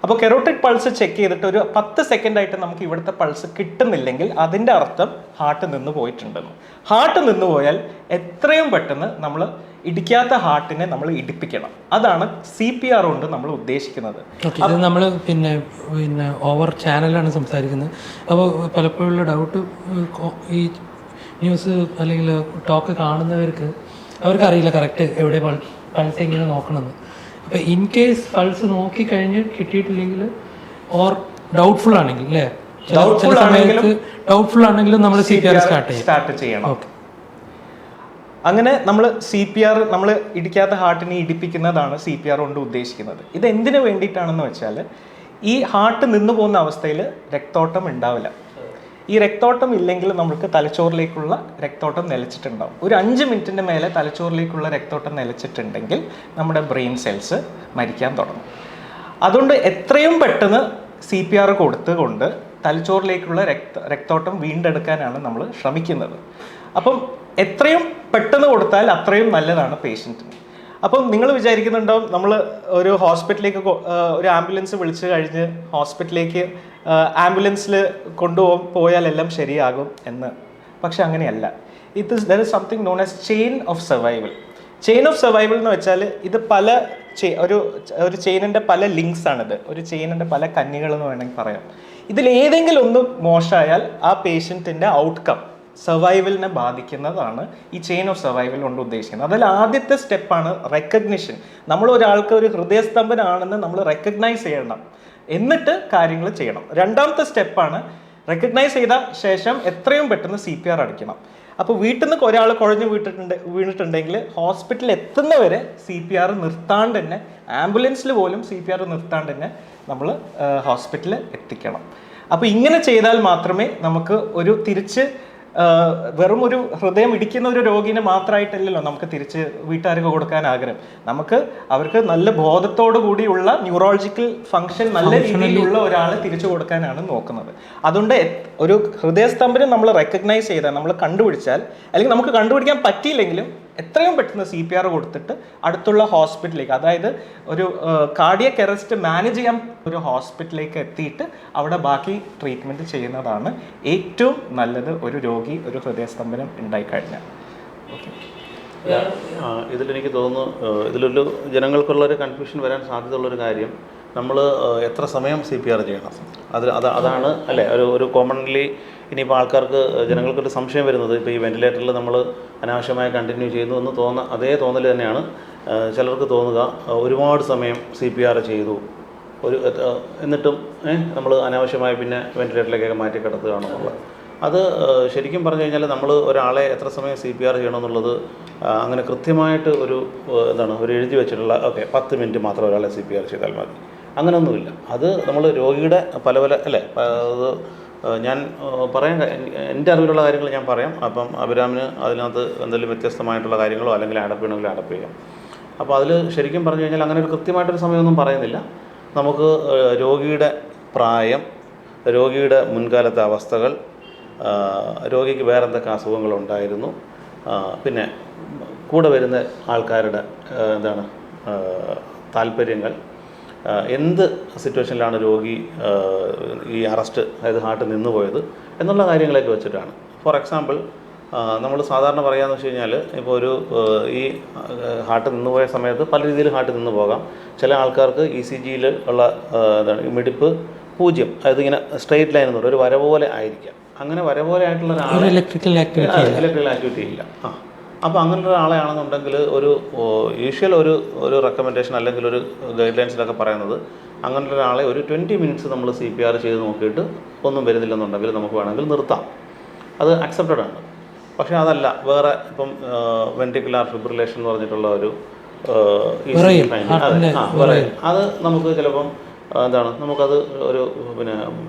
അപ്പോൾ കെറോട്ടിഡ് പൾസ് ചെക്ക് ചെയ്തിട്ട് ഒരു 10 സെക്കൻഡായിട്ട് നമുക്ക് ഇവിടുത്തെ പൾസ് കിട്ടുന്നില്ലെങ്കിൽ അതിൻ്റെ അർത്ഥം ഹാർട്ട് നിന്ന് പോയിട്ടുണ്ടെന്ന്. ഹാർട്ട് നിന്ന് പോയാൽ എത്രയും പെട്ടെന്ന് നമ്മൾ ഇടിക്കാത്ത ഹാർട്ടിനെ നമ്മൾ ഇടിപ്പിക്കണം. അതാണ് CPR കൊണ്ട് നമ്മൾ ഉദ്ദേശിക്കുന്നത്. ഇത് നമ്മൾ പിന്നെ ഓവർ ചാനലാണ് സംസാരിക്കുന്നത്. അപ്പോൾ പലപ്പോഴുള്ള ഡൗട്ട്, ഈ ന്യൂസ് അല്ലെങ്കിൽ ടോക്ക് കാണുന്നവർക്ക് അവർക്കറിയില്ല കറക്റ്റ് എവിടെ പൾസ് എങ്ങനെ നോക്കണമെന്ന്. അപ്പോൾ ഇൻ കേസ് പൾസ് നോക്കി കഴിഞ്ഞ് കിട്ടിയിട്ടില്ലെങ്കിൽ ഓർ ഡൗട്ട്ഫുൾ ആണെങ്കിൽ അല്ലേ, ഡൗട്ട്ഫുൾ ആണെങ്കിലും നമ്മൾ CPR സ്റ്റാർട്ട് ചെയ്യണം. ഓക്കെ, അങ്ങനെ നമ്മൾ CPR നമ്മൾ ഇടിക്കാത്ത ഹാർട്ടിനെ ഇടിപ്പിക്കുന്നതാണ് CPR കൊണ്ട് ഉദ്ദേശിക്കുന്നത്. ഇത് എന്തിനു വേണ്ടിയിട്ടാണെന്ന് വെച്ചാൽ ഈ ഹാർട്ട് നിന്ന് പോകുന്ന അവസ്ഥയിൽ രക്തോട്ടം ഉണ്ടാവില്ല. ഈ രക്തോട്ടം ഇല്ലെങ്കിൽ നമുക്ക് തലച്ചോറിലേക്കുള്ള രക്തോട്ടം നിലച്ചിട്ടുണ്ടാവും. ഒരു 5 മിനിറ്റിൻ്റെ മേലെ തലച്ചോറിലേക്കുള്ള രക്തോട്ടം നിലച്ചിട്ടുണ്ടെങ്കിൽ നമ്മുടെ ബ്രെയിൻ സെൽസ് മരിക്കാൻ തുടങ്ങും. അതുകൊണ്ട് എത്രയും പെട്ടെന്ന് CPR കൊടുത്തുകൊണ്ട് തലച്ചോറിലേക്കുള്ള രക്തോട്ടം വീണ്ടെടുക്കാനാണ് നമ്മൾ ശ്രമിക്കുന്നത്. അപ്പം എത്രയും പെട്ടെന്ന് കൊടുത്താൽ അത്രയും നല്ലതാണ് പേഷ്യൻറ്റിന്. അപ്പം നിങ്ങൾ വിചാരിക്കുന്നുണ്ടാവും നമ്മൾ ഒരു ഹോസ്പിറ്റലിലേക്ക് ഒരു ആംബുലൻസ് വിളിച്ചു കഴിഞ്ഞ് ഹോസ്പിറ്റലിലേക്ക് ആംബുലൻസിൽ പോയാൽ എല്ലാം ശരിയാകും എന്ന്. പക്ഷെ അങ്ങനെയല്ല. There is something known as chain of survival. Chain of survival എന്ന് വെച്ചാൽ ഇത് പല ഒരു ചെയിനിൻ്റെ പല ലിങ്ക്സ് ആണിത്. ഒരു ചെയിനിൻ്റെ പല കന്നികൾ എന്ന് വേണമെങ്കിൽ പറയാം. ഇതിൽ ഏതെങ്കിലും ഒന്ന് മോശമായാൽ ആ പേഷ്യൻറ്റിൻ്റെ ഔട്ട്കം സർവൈവലിനെ ബാധിക്കുന്നതാണ് ഈ ചെയിൻ ഓഫ് സർവൈവൽ കൊണ്ട് ഉദ്ദേശിക്കുന്നത്. അതിൽ ആദ്യത്തെ സ്റ്റെപ്പാണ് റെക്കഗ്നിഷൻ. നമ്മൾ ഒരാൾക്ക് ഒരു ഹൃദയസ്തംഭനാണെന്ന് നമ്മൾ റെക്കഗ്നൈസ് ചെയ്യണം, എന്നിട്ട് കാര്യങ്ങൾ ചെയ്യണം. രണ്ടാമത്തെ സ്റ്റെപ്പാണ് റെക്കഗ്നൈസ് ചെയ്ത ശേഷം എത്രയും പെട്ടെന്ന് CPR അടിക്കണം. അപ്പോൾ വീട്ടിൽ നിന്ന് ഒരാൾ കുഴഞ്ഞു വീണിട്ടുണ്ടെങ്കിൽ ഹോസ്പിറ്റലിൽ എത്തുന്നവരെ CPR നിർത്താണ്ട് തന്നെ, ആംബുലൻസിൽ പോലും CPR നിർത്താണ്ട് തന്നെ നമ്മൾ ഹോസ്പിറ്റലിൽ എത്തിക്കണം. അപ്പോൾ ഇങ്ങനെ ചെയ്താൽ മാത്രമേ നമുക്ക് ഒരു തിരിച്ച് വെറും ഒരു ഹൃദയം ഇടിക്കുന്ന ഒരു രോഗിനെ മാത്രമായിട്ടല്ലല്ലോ നമുക്ക് തിരിച്ച് വീട്ടുകാർക്ക് കൊടുക്കാൻ ആഗ്രഹം. നമുക്ക് അവർക്ക് നല്ല ബോധത്തോടു കൂടിയുള്ള ന്യൂറോളജിക്കൽ ഫങ്ഷൻ നല്ല രീതിയിലുള്ള ഒരാളെ തിരിച്ചു കൊടുക്കാനാണ് നോക്കുന്നത്. അതുകൊണ്ട് ഒരു ഹൃദയസ്തംഭനം നമ്മൾ റെക്കഗ്നൈസ് ചെയ്താൽ, നമ്മൾ കണ്ടുപിടിച്ചാൽ, അല്ലെങ്കിൽ നമുക്ക് കണ്ടുപിടിക്കാൻ പറ്റിയില്ലെങ്കിലും എത്രയും പെട്ടെന്ന് CPR കൊടുത്തിട്ട് അടുത്തുള്ള ഹോസ്പിറ്റലിലേക്ക്, അതായത് ഒരു കാർഡിയക് അറസ്റ്റ് മാനേജ് ചെയ്യാൻ ഒരു ഹോസ്പിറ്റലിലേക്ക് എത്തിയിട്ട് അവിടെ ബാക്കി ട്രീറ്റ്മെൻറ്റ് ചെയ്യുന്നതാണ് ഏറ്റവും നല്ലത് ഒരു രോഗി ഒരു ഹൃദയസ്തംഭനം ഉണ്ടായിക്കഴിഞ്ഞാൽ. ഓക്കെ, ഇതിലെനിക്ക് തോന്നുന്നു ഇതിലൊരു ജനങ്ങൾക്കുള്ളൊരു കൺഫ്യൂഷൻ വരാൻ സാധ്യതയുള്ളൊരു കാര്യം, നമ്മൾ എത്ര സമയം CPR ചെയ്യണം, അതാണ് അല്ലേ ഒരു കോമൺലി ഇനിയിപ്പോൾ ആൾക്കാർക്ക് ജനങ്ങൾക്കൊരു സംശയം വരുന്നത്. ഇപ്പോൾ ഈ വെന്റിലേറ്ററിൽ നമ്മൾ അനാവശ്യമായി കണ്ടിന്യൂ ചെയ്യുന്നു എന്ന് അതേ തോന്നൽ തന്നെയാണ് ചിലർക്ക് തോന്നുക. ഒരുപാട് സമയം CPR ചെയ്തു എന്നിട്ടും നമ്മൾ അനാവശ്യമായി പിന്നെ വെന്റിലേറ്ററിലേക്കൊക്കെ മാറ്റി കിടത്തുകയാണെന്നുള്ളത്. അത് ശരിക്കും പറഞ്ഞു കഴിഞ്ഞാൽ നമ്മൾ ഒരാളെ എത്ര സമയം CPR ചെയ്യണമെന്നുള്ളത് അങ്ങനെ കൃത്യമായിട്ട് ഒരു എഴുതി വെച്ചിട്ടുള്ള 10 മിനിറ്റ് മാത്രം ഒരാളെ CPR ചെയ്താൽ മതി, അങ്ങനെയൊന്നുമില്ല. അത് നമ്മൾ രോഗിയുടെ പല അല്ലേ, അത് ഞാൻ പറയാൻ എൻ്റെ അറിവിലുള്ള കാര്യങ്ങൾ ഞാൻ പറയാം. അപ്പം അഭിരാമിന് അതിനകത്ത് എന്തെങ്കിലും വ്യത്യസ്തമായിട്ടുള്ള കാര്യങ്ങളോ അല്ലെങ്കിൽ അഡപ്പ് ചെയ്യണമെങ്കിൽ അഡപ്പ് ചെയ്യാം. അപ്പോൾ അതിൽ ശരിക്കും പറഞ്ഞു കഴിഞ്ഞാൽ അങ്ങനെ ഒരു കൃത്യമായിട്ടൊരു സമയമൊന്നും പറയുന്നില്ല. നമുക്ക് രോഗിയുടെ പ്രായം, രോഗിയുടെ മുൻകാലത്തെ അവസ്ഥകൾ, രോഗിക്ക് വേറെ എന്തൊക്കെ അസുഖങ്ങളുണ്ടായിരുന്നു, പിന്നെ കൂടെ വരുന്ന ആൾക്കാരുടെ താല്പര്യങ്ങൾ, എന്ത് സിറ്റുവേഷനിലാണ് രോഗി ഈ അറസ്റ്റ്, അതായത് ഹാർട്ട് നിന്നുപോയത് എന്നുള്ള കാര്യങ്ങളൊക്കെ വെച്ചിട്ടാണ്. ഫോർ എക്സാമ്പിൾ, നമ്മൾ സാധാരണ പറയാമെന്ന് വെച്ച് കഴിഞ്ഞാൽ, ഇപ്പോൾ ഈ ഹാർട്ട് നിന്നുപോയ സമയത്ത് പല രീതിയിൽ ഹാർട്ട് നിന്ന് പോകാം. ചില ആൾക്കാർക്ക് ECGയിൽ ഉള്ള മിടിപ്പ് 0, അതായത് ഇങ്ങനെ സ്ട്രെയിറ്റ് ലൈൻ എന്ന് പറയും, ഒരു വര പോലെ ആയിരിക്കാം. അങ്ങനെ വര പോലെ ആയിട്ടുള്ള ഇലക്ട്രിക്കൽ ആക്ടിവിറ്റി ഇല്ല. അപ്പോൾ അങ്ങനൊരു ആളെയാണെന്നുണ്ടെങ്കിൽ യൂഷ്വൽ ഒരു റെക്കമെൻഡേഷൻ അല്ലെങ്കിൽ ഒരു ഗൈഡ് ലൈൻസിലൊക്കെ പറയുന്നത് അങ്ങനെയുള്ള ഒരാളെ ഒരു 20 മിനിറ്റ്സ് നമ്മൾ CPR ചെയ്ത് നോക്കിയിട്ട് ഒന്നും വരുന്നില്ലെന്നുണ്ടെങ്കിൽ നമുക്ക് വേണമെങ്കിൽ നിർത്താം. അത് അക്സെപ്റ്റഡ് ആണ്. പക്ഷേ അതല്ല, വേറെ ഇപ്പം വെൻട്രിക്കുലാർ ഫിബ്രിലേഷൻ എന്ന് പറഞ്ഞിട്ടുള്ള ഒരു അത് നമുക്ക് ചിലപ്പം നമുക്കത് ഒരു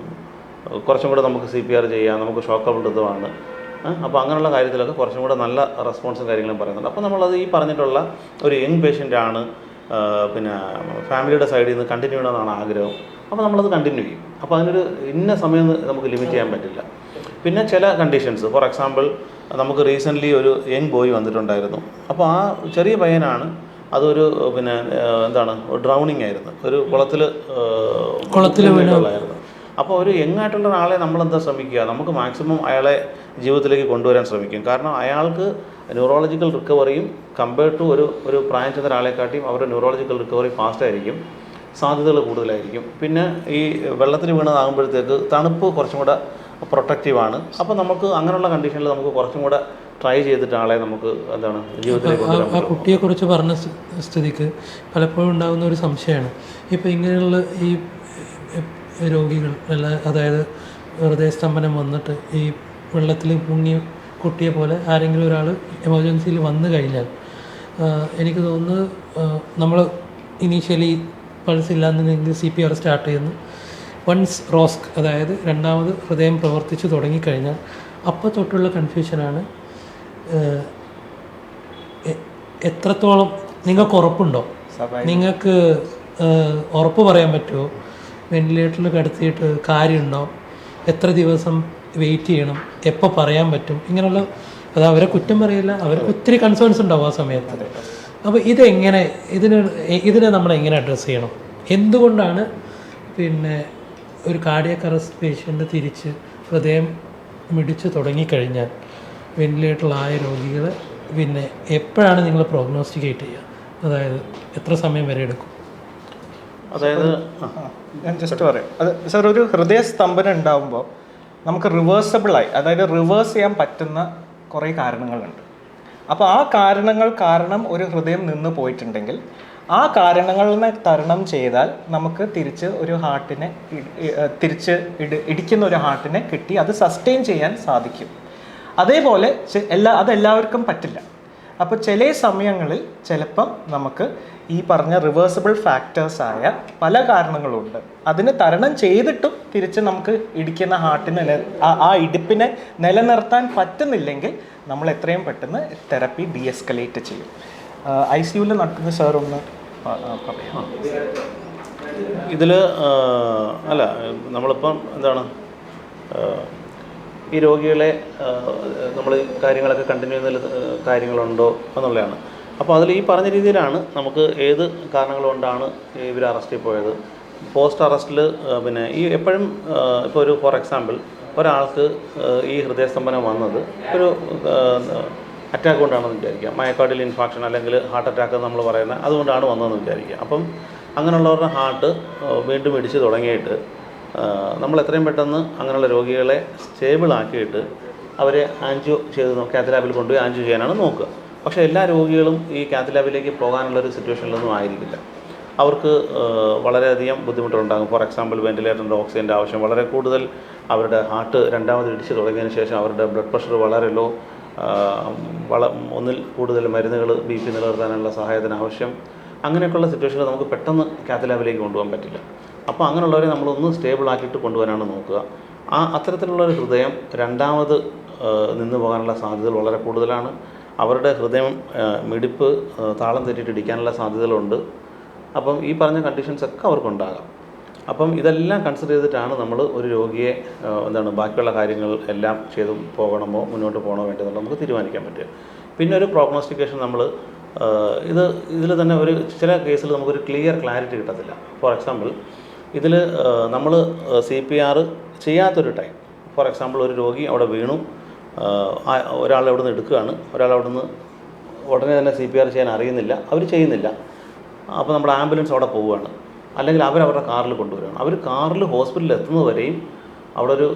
കുറച്ചും കൂടെ നമുക്ക് CPR ചെയ്യാം, നമുക്ക് ഷോക്ക് അബിലിതമാണ്. അപ്പോൾ അങ്ങനെയുള്ള കാര്യത്തിലൊക്കെ കുറച്ചും കൂടെ നല്ല റെസ്പോൺസും കാര്യങ്ങളും പറയുന്നുണ്ട്. അപ്പോൾ നമ്മളത് ഈ പറഞ്ഞിട്ടുള്ള ഒരു യങ് പേഷ്യൻ്റാണ്, ഫാമിലിയുടെ സൈഡിൽ നിന്ന് കണ്ടിന്യൂ ചെയ്യണമെന്നാണ് ആഗ്രഹം. അപ്പോൾ നമ്മളത് കണ്ടിന്യൂ ചെയ്യും. അപ്പോൾ അതിനൊരു ഇന്ന സമയം നമുക്ക് ലിമിറ്റ് ചെയ്യാൻ പറ്റില്ല. പിന്നെ ചില കണ്ടീഷൻസ്, ഫോർ എക്സാമ്പിൾ നമുക്ക് റീസെൻ്റ്ലി ഒരു യങ് ബോയ് വന്നിട്ടുണ്ടായിരുന്നു. അപ്പോൾ ആ ചെറിയ പയ്യനാണ്, അതൊരു ഡ്രൗണിങ് ആയിരുന്നു, ഒരു കുളത്തിൽ വീണുള്ളായിരുന്നു. അപ്പോൾ ഒരു യങ് ആയിട്ടുള്ള ഒരാളെ നമ്മളെന്താ ശ്രമിക്കുക, നമുക്ക് മാക്സിമം അയാളെ ജീവിതത്തിലേക്ക് കൊണ്ടുവരാൻ ശ്രമിക്കും. കാരണം അയാൾക്ക് ന്യൂറോളജിക്കൽ റിക്കവറിയും കമ്പയർഡ് ടു ഒരു പ്രായം ചെന്ന ഒരാളെക്കാട്ടിയും അവരുടെ ന്യൂറോളജിക്കൽ റിക്കവറി ഫാസ്റ്റായിരിക്കും, സാധ്യതകൾ കൂടുതലായിരിക്കും. പിന്നെ ഈ വെള്ളത്തിൽ വീണതാകുമ്പോഴത്തേക്ക് തണുപ്പ് കുറച്ചും കൂടെ പ്രൊട്ടക്റ്റീവാണ്. അപ്പോൾ നമുക്ക് അങ്ങനെയുള്ള കണ്ടീഷനിൽ നമുക്ക് കുറച്ചും കൂടെ ട്രൈ ചെയ്തിട്ട് ആളെ നമുക്ക് ജീവിതത്തിലേക്ക് കൊണ്ടുവരാൻ. ആ കുട്ടിയെക്കുറിച്ച് പറഞ്ഞ സ്ഥിതിക്ക് പലപ്പോഴും ഉണ്ടാകുന്ന ഒരു സംശയമാണ്, ഇപ്പോൾ ഇങ്ങനെയുള്ള ഈ രോഗികൾ അതായത് ഹൃദയസ്തംഭനം വന്നിട്ട് ഈ വെള്ളത്തിൽ മുങ്ങിയ കുട്ടിയെ പോലെ ആരെങ്കിലും ഒരാൾ എമർജൻസിയിൽ വന്നു കഴിഞ്ഞാൽ എനിക്ക് തോന്നുന്നു നമ്മൾ ഇനീഷ്യലി പൾസ് ഇല്ലാന്നുണ്ടെങ്കിൽ CPR സ്റ്റാർട്ട് ചെയ്യുന്നു. വൺസ് റോസ്ക് അതായത് രണ്ടാമത് ഹൃദയം പ്രവർത്തിച്ച് തുടങ്ങിക്കഴിഞ്ഞാൽ അപ്പോൾ തൊട്ടുള്ള കൺഫ്യൂഷനാണ് എത്രത്തോളം നിങ്ങൾക്ക് ഉറപ്പുണ്ടോ, നിങ്ങൾക്ക് ഉറപ്പ് പറയാൻ പറ്റുമോ, വെന്റിലേറ്ററിൽ കിടത്തിയിട്ട് കാര്യമുണ്ടോ, എത്ര ദിവസം വെയിറ്റ് ചെയ്യണം, എപ്പോൾ പറയാൻ പറ്റും, ഇങ്ങനെയുള്ള അത് അവരെ കുറ്റം പറയില്ല, അവർക്ക് ഒത്തിരി കൺസേൺസ് ഉണ്ടാവും ആ സമയത്ത്. അപ്പോൾ ഇതിനെ നമ്മൾ എങ്ങനെ അഡ്രസ്സ് ചെയ്യണം? എന്തുകൊണ്ടാണ് ഒരു കാർഡിയാക് അറസ്റ്റ് പേഷ്യൻ്റ് തിരിച്ച് ഹൃദയം മിടിച്ച് തുടങ്ങിക്കഴിഞ്ഞാൽ വെന്റിലേറ്ററിലായ രോഗികളെ എപ്പോഴാണ് നിങ്ങൾ പ്രോഗ്നോസ്റ്റിക്കേറ്റ് ചെയ്യുക? അതായത് എത്ര സമയം വരെ എടുക്കും? അതായത് ഞാൻ ജസ്റ്റ് പറയാം, അത് സാർ, ഒരു ഹൃദയസ്തംഭനം ഉണ്ടാകുമ്പോൾ നമുക്ക് റിവേഴ്സബിളായി, അതായത് റിവേഴ്സ് ചെയ്യാൻ പറ്റുന്ന കുറേ കാരണങ്ങളുണ്ട്. അപ്പോൾ ആ കാരണങ്ങൾ കാരണം ഒരു ഹൃദയം നിന്ന് പോയിട്ടുണ്ടെങ്കിൽ ആ കാരണങ്ങളിനെ തരണം ചെയ്താൽ നമുക്ക് തിരിച്ച് ഒരു ഹാർട്ടിനെ ഇടിക്കുന്ന ഒരു ഹാർട്ടിനെ കിട്ടി അത് സസ്റ്റെയിൻ ചെയ്യാൻ സാധിക്കും. അതേപോലെ അതെല്ലാവർക്കും പറ്റില്ല. അപ്പോൾ ചില സമയങ്ങളിൽ ചിലപ്പം നമുക്ക് ഈ പറഞ്ഞ റിവേഴ്സിബിൾ ഫാക്ടേഴ്സായ പല കാരണങ്ങളുണ്ട്, അതിന് തരണം ചെയ്തിട്ടും തിരിച്ച് നമുക്ക് ഇടിക്കുന്ന ഹാർട്ടിനെ ആ ഇടിപ്പിനെ നിലനിർത്താൻ പറ്റുന്നില്ലെങ്കിൽ നമ്മൾ എത്രയും പെട്ടെന്ന് തെറപ്പി ഡീഎസ്കലേറ്റ് ചെയ്യും. ICUവിൽ നടക്കുന്ന സാർ ഒന്ന് പറയാം. ഇതിൽ അല്ല, നമ്മളിപ്പം ഈ രോഗികളെ നമ്മൾ കാര്യങ്ങളൊക്കെ കണ്ടിന്യൂ ചെയ്യുന്ന കാര്യങ്ങളുണ്ടോ എന്നുള്ളതാണ്. അപ്പോൾ അതിൽ ഈ പറഞ്ഞ രീതിയിലാണ് നമുക്ക് ഏത് കാരണങ്ങൾ കൊണ്ടാണ് ഇവർ അറസ്റ്റിൽ പോയത്. പോസ്റ്റ് അറസ്റ്റിൽ ഈ എപ്പോഴും ഇപ്പോൾ ഫോർ എക്സാമ്പിൾ ഒരാൾക്ക് ഈ ഹൃദയസ്തംഭനം വന്നത് ഒരു അറ്റാക്ക് കൊണ്ടാണെന്ന് വിചാരിക്കുക, മയോകാർഡിയൽ ഇൻഫാക്ഷൻ അല്ലെങ്കിൽ ഹാർട്ട് അറ്റാക്ക് നമ്മൾ പറയുന്നത് അതുകൊണ്ടാണ് വന്നതെന്ന് വിചാരിക്കുക. അപ്പം അങ്ങനെയുള്ളവരുടെ ഹാർട്ട് വീണ്ടും ഇടിച്ച് തുടങ്ങിയിട്ട് നമ്മൾ എത്രയും പെട്ടെന്ന് അങ്ങനെയുള്ള രോഗികളെ സ്റ്റേബിളാക്കിയിട്ട് അവരെ ആൻജിയോ ചെയ്ത് കാത്ത് ലാബിൽ കൊണ്ടുപോയി ആൻജിയോ ചെയ്യാനാണ് നോക്കുക. പക്ഷേ എല്ലാ രോഗികളും ഈ കാത്ത് ലാബിലേക്ക് പോകാനുള്ളൊരു സിറ്റുവേഷനിലൊന്നും ആയിരിക്കില്ല. അവർക്ക് വളരെയധികം ബുദ്ധിമുട്ടുണ്ടാകും. ഫോർ എക്സാമ്പിൾ വെന്റിലേറ്ററിൻ്റെ ഓക്സിജൻ്റെ ആവശ്യം വളരെ കൂടുതൽ, അവരുടെ ഹാർട്ട് രണ്ടാമത് ഇടിച്ച് തുടങ്ങിയതിന് ശേഷം അവരുടെ ബ്ലഡ് പ്രഷർ വളരെ ലോ, ഒന്നിൽ കൂടുതൽ മരുന്നുകൾ BP നിലനിർത്താനുള്ള സഹായത്തിന് ആവശ്യം, അങ്ങനെയൊക്കെയുള്ള സിറ്റുവേഷനിൽ നമുക്ക് പെട്ടെന്ന് കാത്ത് ലാബിലേക്ക് കൊണ്ടുപോകാൻ പറ്റില്ല. അപ്പോൾ അങ്ങനെയുള്ളവരെ നമ്മളൊന്ന് സ്റ്റേബിളാക്കിയിട്ട് കൊണ്ടുവരാനാണ് നോക്കുക. അത്തരത്തിലുള്ളൊരു ഹൃദയം രണ്ടാമത് നിന്ന് പോകാനുള്ള സാധ്യതകൾ വളരെ കൂടുതലാണ്. അവരുടെ ഹൃദയം മിടിപ്പ് താളം തെറ്റിയിട്ട് ഇടിക്കാനുള്ള സാധ്യതകളുണ്ട്. അപ്പം ഈ പറഞ്ഞ കണ്ടീഷൻസൊക്കെ അവർക്കുണ്ടാകാം. അപ്പം ഇതെല്ലാം കൺസിഡർ ചെയ്തിട്ടാണ് നമ്മൾ ഒരു രോഗിയെ ബാക്കിയുള്ള കാര്യങ്ങൾ എല്ലാം ചെയ്ത് പോകണമോ മുന്നോട്ട് പോകണമോ വേണ്ടതെന്ന് നമുക്ക് തീരുമാനിക്കാൻ പറ്റുക. പിന്നെ ഒരു പ്രോഗ്നോസ്റ്റിക്കേഷൻ നമ്മൾ ഇതിൽ തന്നെ ചില കേസിൽ നമുക്കൊരു ക്ലാരിറ്റി കിട്ടത്തില്ല. ഫോർ എക്സാമ്പിൾ ഇതിൽ നമ്മൾ CPR ചെയ്യാത്തൊരു ടൈം, ഫോർ എക്സാമ്പിൾ ഒരു രോഗി അവിടെ വീണു, ഒരാൾ അവിടെ നിന്ന് എടുക്കുകയാണ്, ഒരാൾ അവിടെ നിന്ന് ഉടനെ തന്നെ CPR ചെയ്യാൻ അറിയുന്നില്ല, അവർ ചെയ്യുന്നില്ല. അപ്പോൾ നമ്മുടെ ആംബുലൻസ് അവിടെ പോവുകയാണ്, അല്ലെങ്കിൽ അവരുടെ കാറിൽ കൊണ്ടുവരികയാണ്. അവർ കാറിൽ ഹോസ്പിറ്റലിൽ എത്തുന്നതുവരെയും അവിടെ ഒരു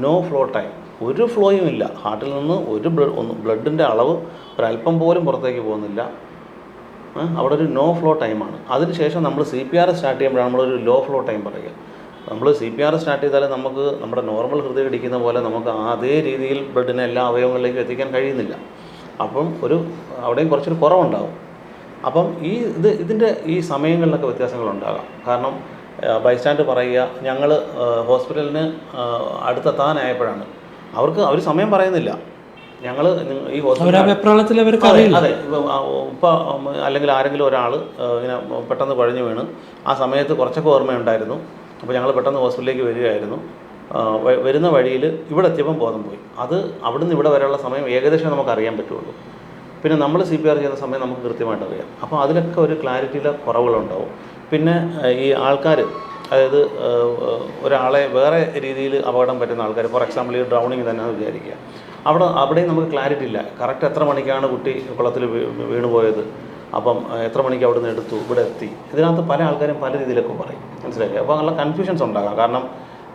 നോ ഫ്ലോ ടൈം, ഒരു ഫ്ലോയും ഇല്ല. ഹാർട്ടിൽ നിന്ന് ബ്ലഡിൻ്റെ അളവ് ഒരല്പം പോലും പുറത്തേക്ക് പോകുന്നില്ല. അവിടെ ഒരു നോ ഫ്ലോ ടൈമാണ്. അതിനുശേഷം നമ്മൾ CPR സ്റ്റാർട്ട് ചെയ്യുമ്പോഴാണ് നമ്മളൊരു ലോ ഫ്ലോ ടൈം പറയുക. നമ്മൾ CPR സ്റ്റാർട്ട് ചെയ്താൽ നമുക്ക് നമ്മുടെ നോർമൽ ഹൃദയം ഇടിക്കുന്ന പോലെ നമുക്ക് അതേ രീതിയിൽ ബ്ലഡിനെ എല്ലാ അവയവങ്ങളിലേക്കും എത്തിക്കാൻ കഴിയുന്നില്ല. അപ്പം അവിടെയും കുറച്ചൊരു കുറവുണ്ടാകും. അപ്പം ഇതിൻ്റെ ഈ സമയങ്ങളിലൊക്കെ വ്യത്യാസങ്ങളുണ്ടാകാം. കാരണം ബൈസ്റ്റാൻഡ് പറയുക ഞങ്ങൾ ഹോസ്പിറ്റലിന് അടുത്തെത്താനായപ്പോഴാണ് അവർ സമയം പറയുന്നില്ല. ഞങ്ങൾ ഈ ഹോസ്പിറ്റൽ അതെ ഇപ്പം അല്ലെങ്കിൽ ആരെങ്കിലും ഒരാൾ ഇങ്ങനെ പെട്ടെന്ന് കുഴഞ്ഞു വീണ് ആ സമയത്ത് കുറച്ചൊക്കെ ഓർമ്മയുണ്ടായിരുന്നു. അപ്പോൾ ഞങ്ങൾ പെട്ടെന്ന് ഹോസ്പിറ്റലിലേക്ക് വരികയായിരുന്നു. വരുന്ന വഴിയിൽ ഇവിടെ എത്തിയപ്പം ബോധം പോയി. അത് അവിടുന്ന് ഇവിടെ വരെയുള്ള സമയം ഏകദേശം നമുക്ക് അറിയാൻ പറ്റുള്ളൂ. പിന്നെ നമ്മൾ CPR ചെയ്യുന്ന സമയം നമുക്ക് കൃത്യമായിട്ട് അറിയാം. അപ്പോൾ അതിലൊക്കെ ഒരു ക്ലാരിറ്റിയിലെ കുറവുകളുണ്ടാവും. പിന്നെ ഈ ആൾക്കാർ, അതായത് ഒരാളെ വേറെ രീതിയിൽ അപകടം പറ്റുന്ന ആൾക്കാർ, ഫോർ എക്സാമ്പിൾ ഈ ഡ്രൗണിങ് തന്നെ വിചാരിക്കുക, അവിടെയും നമുക്ക് ക്ലാരിറ്റി ഇല്ല. കറക്റ്റ് എത്ര മണിക്കാണ് കുട്ടി കുളത്തിൽ വീണ് പോയത്, അപ്പം എത്ര മണിക്ക് അവിടെ നിന്ന് എടുത്തു, ഇവിടെ എത്തി. ഇതിനകത്ത് പല ആൾക്കാരും പല രീതിയിലൊക്കെ പറയും, മനസ്സിലാക്കി. അപ്പോൾ നല്ല കൺഫ്യൂഷൻസ് ഉണ്ടാകാം. കാരണം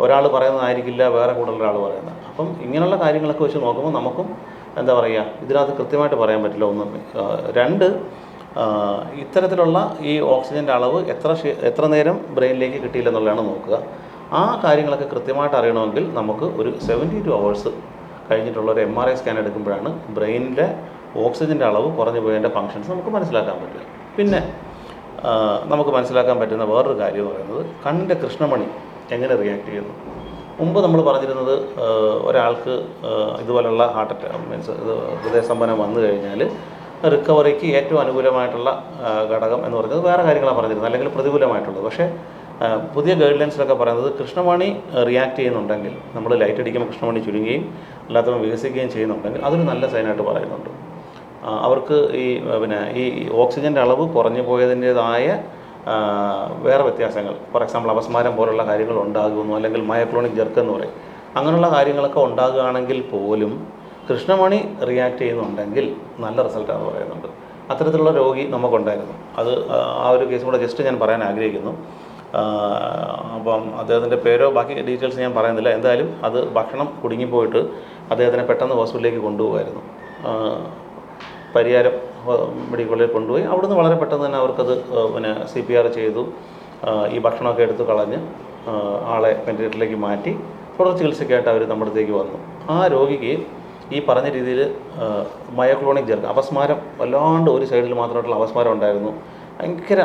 ഒരാൾ പറയുന്നതായിരിക്കില്ല വേറെ കൂടുതൽ ഒരാൾ പറയുന്നത്. അപ്പം ഇങ്ങനെയുള്ള കാര്യങ്ങളൊക്കെ വെച്ച് നോക്കുമ്പോൾ നമുക്കും എന്താ പറയുക, ഇതിനകത്ത് കൃത്യമായിട്ട് പറയാൻ പറ്റില്ല. ഒന്നും. രണ്ട്, ഇത്തരത്തിലുള്ള ഈ ഓക്സിജൻ്റെ അളവ് എത്ര നേരം ബ്രെയിനിലേക്ക് കിട്ടിയില്ലെന്നുള്ളതാണ് നോക്കുക. ആ കാര്യങ്ങളൊക്കെ കൃത്യമായിട്ട് അറിയണമെങ്കിൽ നമുക്ക് ഒരു 72 hours കഴിഞ്ഞിട്ടുള്ള ഒരു MRI സ്കാൻ എടുക്കുമ്പോഴാണ് ബ്രെയിനിൻ്റെ ഓക്സിജൻ്റെ അളവ് കുറഞ്ഞു പോയതിൻ്റെ ഫങ്ഷൻസ് നമുക്ക് മനസ്സിലാക്കാൻ പറ്റുക. പിന്നെ നമുക്ക് മനസ്സിലാക്കാൻ പറ്റുന്ന വേറൊരു കാര്യം എന്ന് പറയുന്നത് കണ്ണിൻ്റെ കൃഷ്ണമണി എങ്ങനെ റിയാക്ട് ചെയ്യുന്നു. മുമ്പ് നമ്മൾ പറഞ്ഞിരുന്നത് ഒരാൾക്ക് ഇതുപോലുള്ള ഹാർട്ട് അറ്റാക്ക് മീൻസ് ഹൃദയസ്തംഭനം വന്നു കഴിഞ്ഞാൽ റിക്കവറിക്ക് ഏറ്റവും അനുകൂലമായിട്ടുള്ള ഘടകം എന്ന് പറയുന്നത് വേറെ കാര്യങ്ങളാണ് പറഞ്ഞിരുന്നത്, അല്ലെങ്കിൽ പ്രതികൂലമായിട്ടുള്ളത്. പക്ഷേ പുതിയ ഗൈഡ് ലൈൻസിലൊക്കെ പറയുന്നത് കൃഷ്ണമണി റിയാക്ട് ചെയ്യുന്നുണ്ടെങ്കിൽ, നമ്മൾ ലൈറ്റ് അടിക്കുമ്പോൾ കൃഷ്ണമണി ചുരുങ്ങുകയും അല്ലാത്തവ വികസിക്കുകയും ചെയ്യുന്നുണ്ടെങ്കിൽ അതൊരു നല്ല സൈനായിട്ട് പറയുന്നുണ്ട്. അവർക്ക് ഈ ഓക്സിജൻ്റെ അളവ് കുറഞ്ഞു പോയതിൻ്റേതായ വേറെ വ്യത്യാസങ്ങൾ, ഫോർ എക്സാമ്പിൾ അപസ്മാരം പോലുള്ള കാര്യങ്ങൾ ഉണ്ടാകുന്നു, അല്ലെങ്കിൽ മയോക്ലോണിക് ജെർക്ക് എന്ന് പറയും, അങ്ങനെയുള്ള കാര്യങ്ങളൊക്കെ ഉണ്ടാകുകയാണെങ്കിൽ പോലും കൃഷ്ണമണി റിയാക്ട് ചെയ്യുന്നുണ്ടെങ്കിൽ നല്ല റിസൾട്ടാണെന്ന് പറയുന്നുണ്ട്. അത്തരത്തിലുള്ള രോഗി നമുക്കുണ്ടായിരുന്നു. അത് ആ ഒരു കേസും കൂടെ ജസ്റ്റ് ഞാൻ പറയാൻ ആഗ്രഹിക്കുന്നു. അപ്പം അദ്ദേഹത്തിൻ്റെ പേരോ ബാക്കി ഡീറ്റെയിൽസ് ഞാൻ പറയുന്നില്ല. എന്തായാലും അത് ഭക്ഷണം കുടുങ്ങിപ്പോയിട്ട് അദ്ദേഹത്തിനെ പെട്ടെന്ന് ഹോസ്പിറ്റലിലേക്ക് കൊണ്ടുപോകുമായിരുന്നു. പരിയാരം മെഡിക്കൽ കോളേജിൽ കൊണ്ടുപോയി. അവിടുന്ന് വളരെ പെട്ടെന്ന് തന്നെ അവർക്കത് CPR ചെയ്തു. ഈ ഭക്ഷണമൊക്കെ എടുത്ത് കളഞ്ഞ് ആളെ വെന്റിലേറ്ററിലേക്ക് മാറ്റി തുടർ ചികിത്സയ്ക്കായിട്ട് അവർ നമ്മുടെ അടുത്തേക്ക് വന്നു. ആ രോഗിക്ക് ഈ പറഞ്ഞ രീതിയിൽ മയോക്ലോണിക് ജെർക്ക്, അപസ്മാരം വല്ലാണ്ട് ഒരു സൈഡിൽ മാത്രമായിട്ടുള്ള അപസ്മാരം ഉണ്ടായിരുന്നു. ഭയങ്കര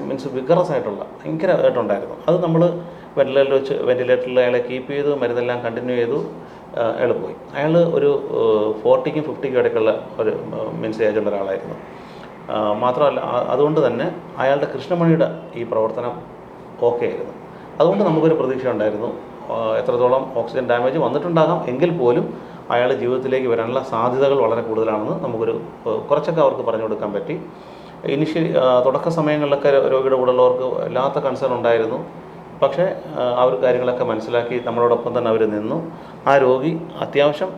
മീൻസ് വിഗറസ് ആയിട്ടുള്ള ഭയങ്കരമായിട്ടുണ്ടായിരുന്നു. അത് നമ്മൾ വെന്റിലേറ്ററിൽ അയാളെ കീപ്പ് ചെയ്തു, മരുന്നെല്ലാം കണ്ടിന്യൂ ചെയ്തു, അയാൾ പോയി. അയാൾ ഒരു 40ക്കും 50ക്കും ഇടയ്ക്കുള്ള ഒരു മീൻസ് ഏജുള്ള ഒരാളായിരുന്നു. മാത്രമല്ല അതുകൊണ്ട് തന്നെ അയാളുടെ കൃഷ്ണമണിയുടെ ഈ പ്രവർത്തനം ഓക്കെ ആയിരുന്നു. അതുകൊണ്ട് നമുക്കൊരു പ്രതീക്ഷ ഉണ്ടായിരുന്നു. എത്രത്തോളം ഓക്സിജൻ ഡാമേജ് വന്നിട്ടുണ്ടാകാം എങ്കിൽ പോലും അയാൾ ജീവിതത്തിലേക്ക് വരാനുള്ള സാധ്യതകൾ വളരെ കൂടുതലാണെന്ന് നമുക്കൊരു കുറച്ചൊക്കെ അവർക്ക് പറഞ്ഞു കൊടുക്കാൻ പറ്റി. തുടക്ക സമയങ്ങളിലൊക്കെ രോഗിയുടെ കൂടെയുള്ളവർക്ക് വല്ലാത്ത കൺസേൺ ഉണ്ടായിരുന്നു. പക്ഷേ അവർ കാര്യങ്ങളൊക്കെ മനസ്സിലാക്കി നമ്മളോടൊപ്പം തന്നെ അവർ നിന്നു. ആ രോഗി അത്യാവശ്യം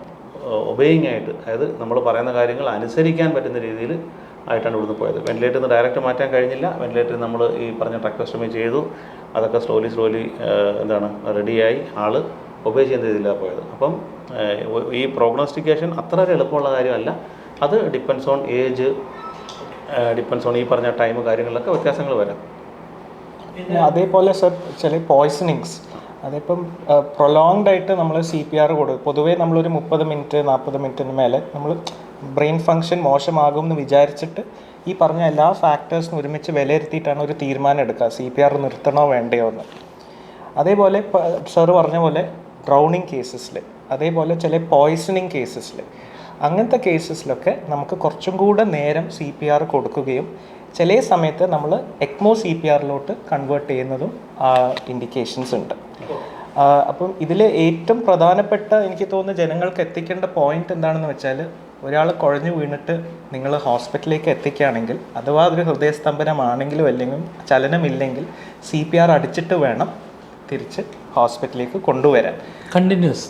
ഒബേയിങ് ആയിട്ട്, അതായത് നമ്മൾ പറയുന്ന കാര്യങ്ങൾ അനുസരിക്കാൻ പറ്റുന്ന രീതിയിൽ ആയിട്ടാണ് ഇവിടുന്ന് പോയത്. വെന്റിലേറ്ററിൽ നിന്ന് ഡയറക്റ്റ് മാറ്റാൻ കഴിഞ്ഞില്ല. വെന്റിലേറ്ററിൽ നമ്മൾ ഈ പറഞ്ഞ ട്രക്കോസ്റ്റമി ചെയ്തു. അതൊക്കെ സ്ലോലി റെഡിയായി ആൾ ഒബേ ചെയ്യുന്ന രീതിയിലാണ് പോയത്. അപ്പം ഈ പ്രോഗ്നോസ്റ്റിക്കേഷൻ അത്ര ഒരു എളുപ്പമുള്ള കാര്യമല്ല. അത് depends on age, depends on ഈ പറഞ്ഞ ടൈം, കാര്യങ്ങളിലൊക്കെ വ്യത്യാസങ്ങൾ വരാം. അതേപോലെ സർ ചില പോയ്സണിങ്സ്, അതിപ്പം പ്രൊലോങ്ഡ് ആയിട്ട് നമ്മൾ CPR കൊടുക്കും. പൊതുവേ നമ്മളൊരു 30 മിനിറ്റ് 40 മിനിറ്റിന് മേലെ നമ്മൾ ബ്രെയിൻ ഫങ്ഷൻ മോശമാകും എന്ന് വിചാരിച്ചിട്ട് ഈ പറഞ്ഞ എല്ലാ ഫാക്ടേഴ്സിനും ഒരുമിച്ച് വിലയിരുത്തിയിട്ടാണ് ഒരു തീരുമാനം എടുക്കുക, CPR നിർത്തണോ വേണ്ടയോ എന്ന്. അതേപോലെ സാറ് പറഞ്ഞ പോലെ ഡ്രൗണിങ് കേസസിൽ, അതേപോലെ ചില പോയ്സണിങ് കേസസിൽ, അങ്ങനത്തെ കേസസിലൊക്കെ നമുക്ക് കുറച്ചും കൂടെ നേരം CPR കൊടുക്കുകയും ചില സമയത്ത് നമ്മൾ ECMO CPRലോട്ട് കൺവേർട്ട് ചെയ്യുന്നതും ഇൻഡിക്കേഷൻസ് ഉണ്ട്. അപ്പം ഇതിൽ ഏറ്റവും പ്രധാനപ്പെട്ട എനിക്ക് തോന്നുന്നു ജനങ്ങൾക്ക് എത്തിക്കേണ്ട പോയിന്റ് എന്താണെന്ന് വെച്ചാൽ, ഒരാൾ കുഴഞ്ഞു വീണിട്ട് നിങ്ങൾ ഹോസ്പിറ്റലിലേക്ക് എത്തിക്കുകയാണെങ്കിൽ, അഥവാ അതൊരു ഹൃദയസ്തംഭനമാണെങ്കിലും അല്ലെങ്കിൽ ചലനമില്ലെങ്കിൽ CPR അടിച്ചിട്ട് വേണം തിരിച്ച് ഹോസ്പിറ്റലിലേക്ക് കൊണ്ടുവരാൻ. Continues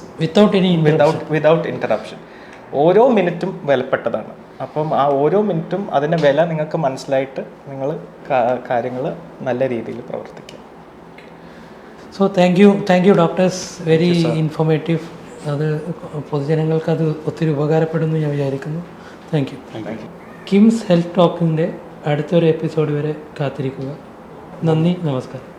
without interruption. ഓരോ മിനിറ്റും വിലപ്പെട്ടതാണ്. അപ്പം ആ ഓരോ മിനിറ്റും അതിൻ്റെ വില നിങ്ങൾക്ക് മനസ്സിലായിട്ട് നിങ്ങൾ കാര്യങ്ങൾ നല്ല രീതിയിൽ പ്രവർത്തിക്കുക. So thank you doctors, very informative. അത് പൊതുജനങ്ങൾക്ക് അത് ഒത്തിരി ഉപകാരപ്പെടുമെന്ന് ഞാൻ വിചാരിക്കുന്നു. Thank you. കിംസ് ഹെൽത്ത് ടോക്കിൻ്റെ അടുത്തൊരു എപ്പിസോഡ് വരെ കാത്തിരിക്കുക. നന്ദി, നമസ്കാരം.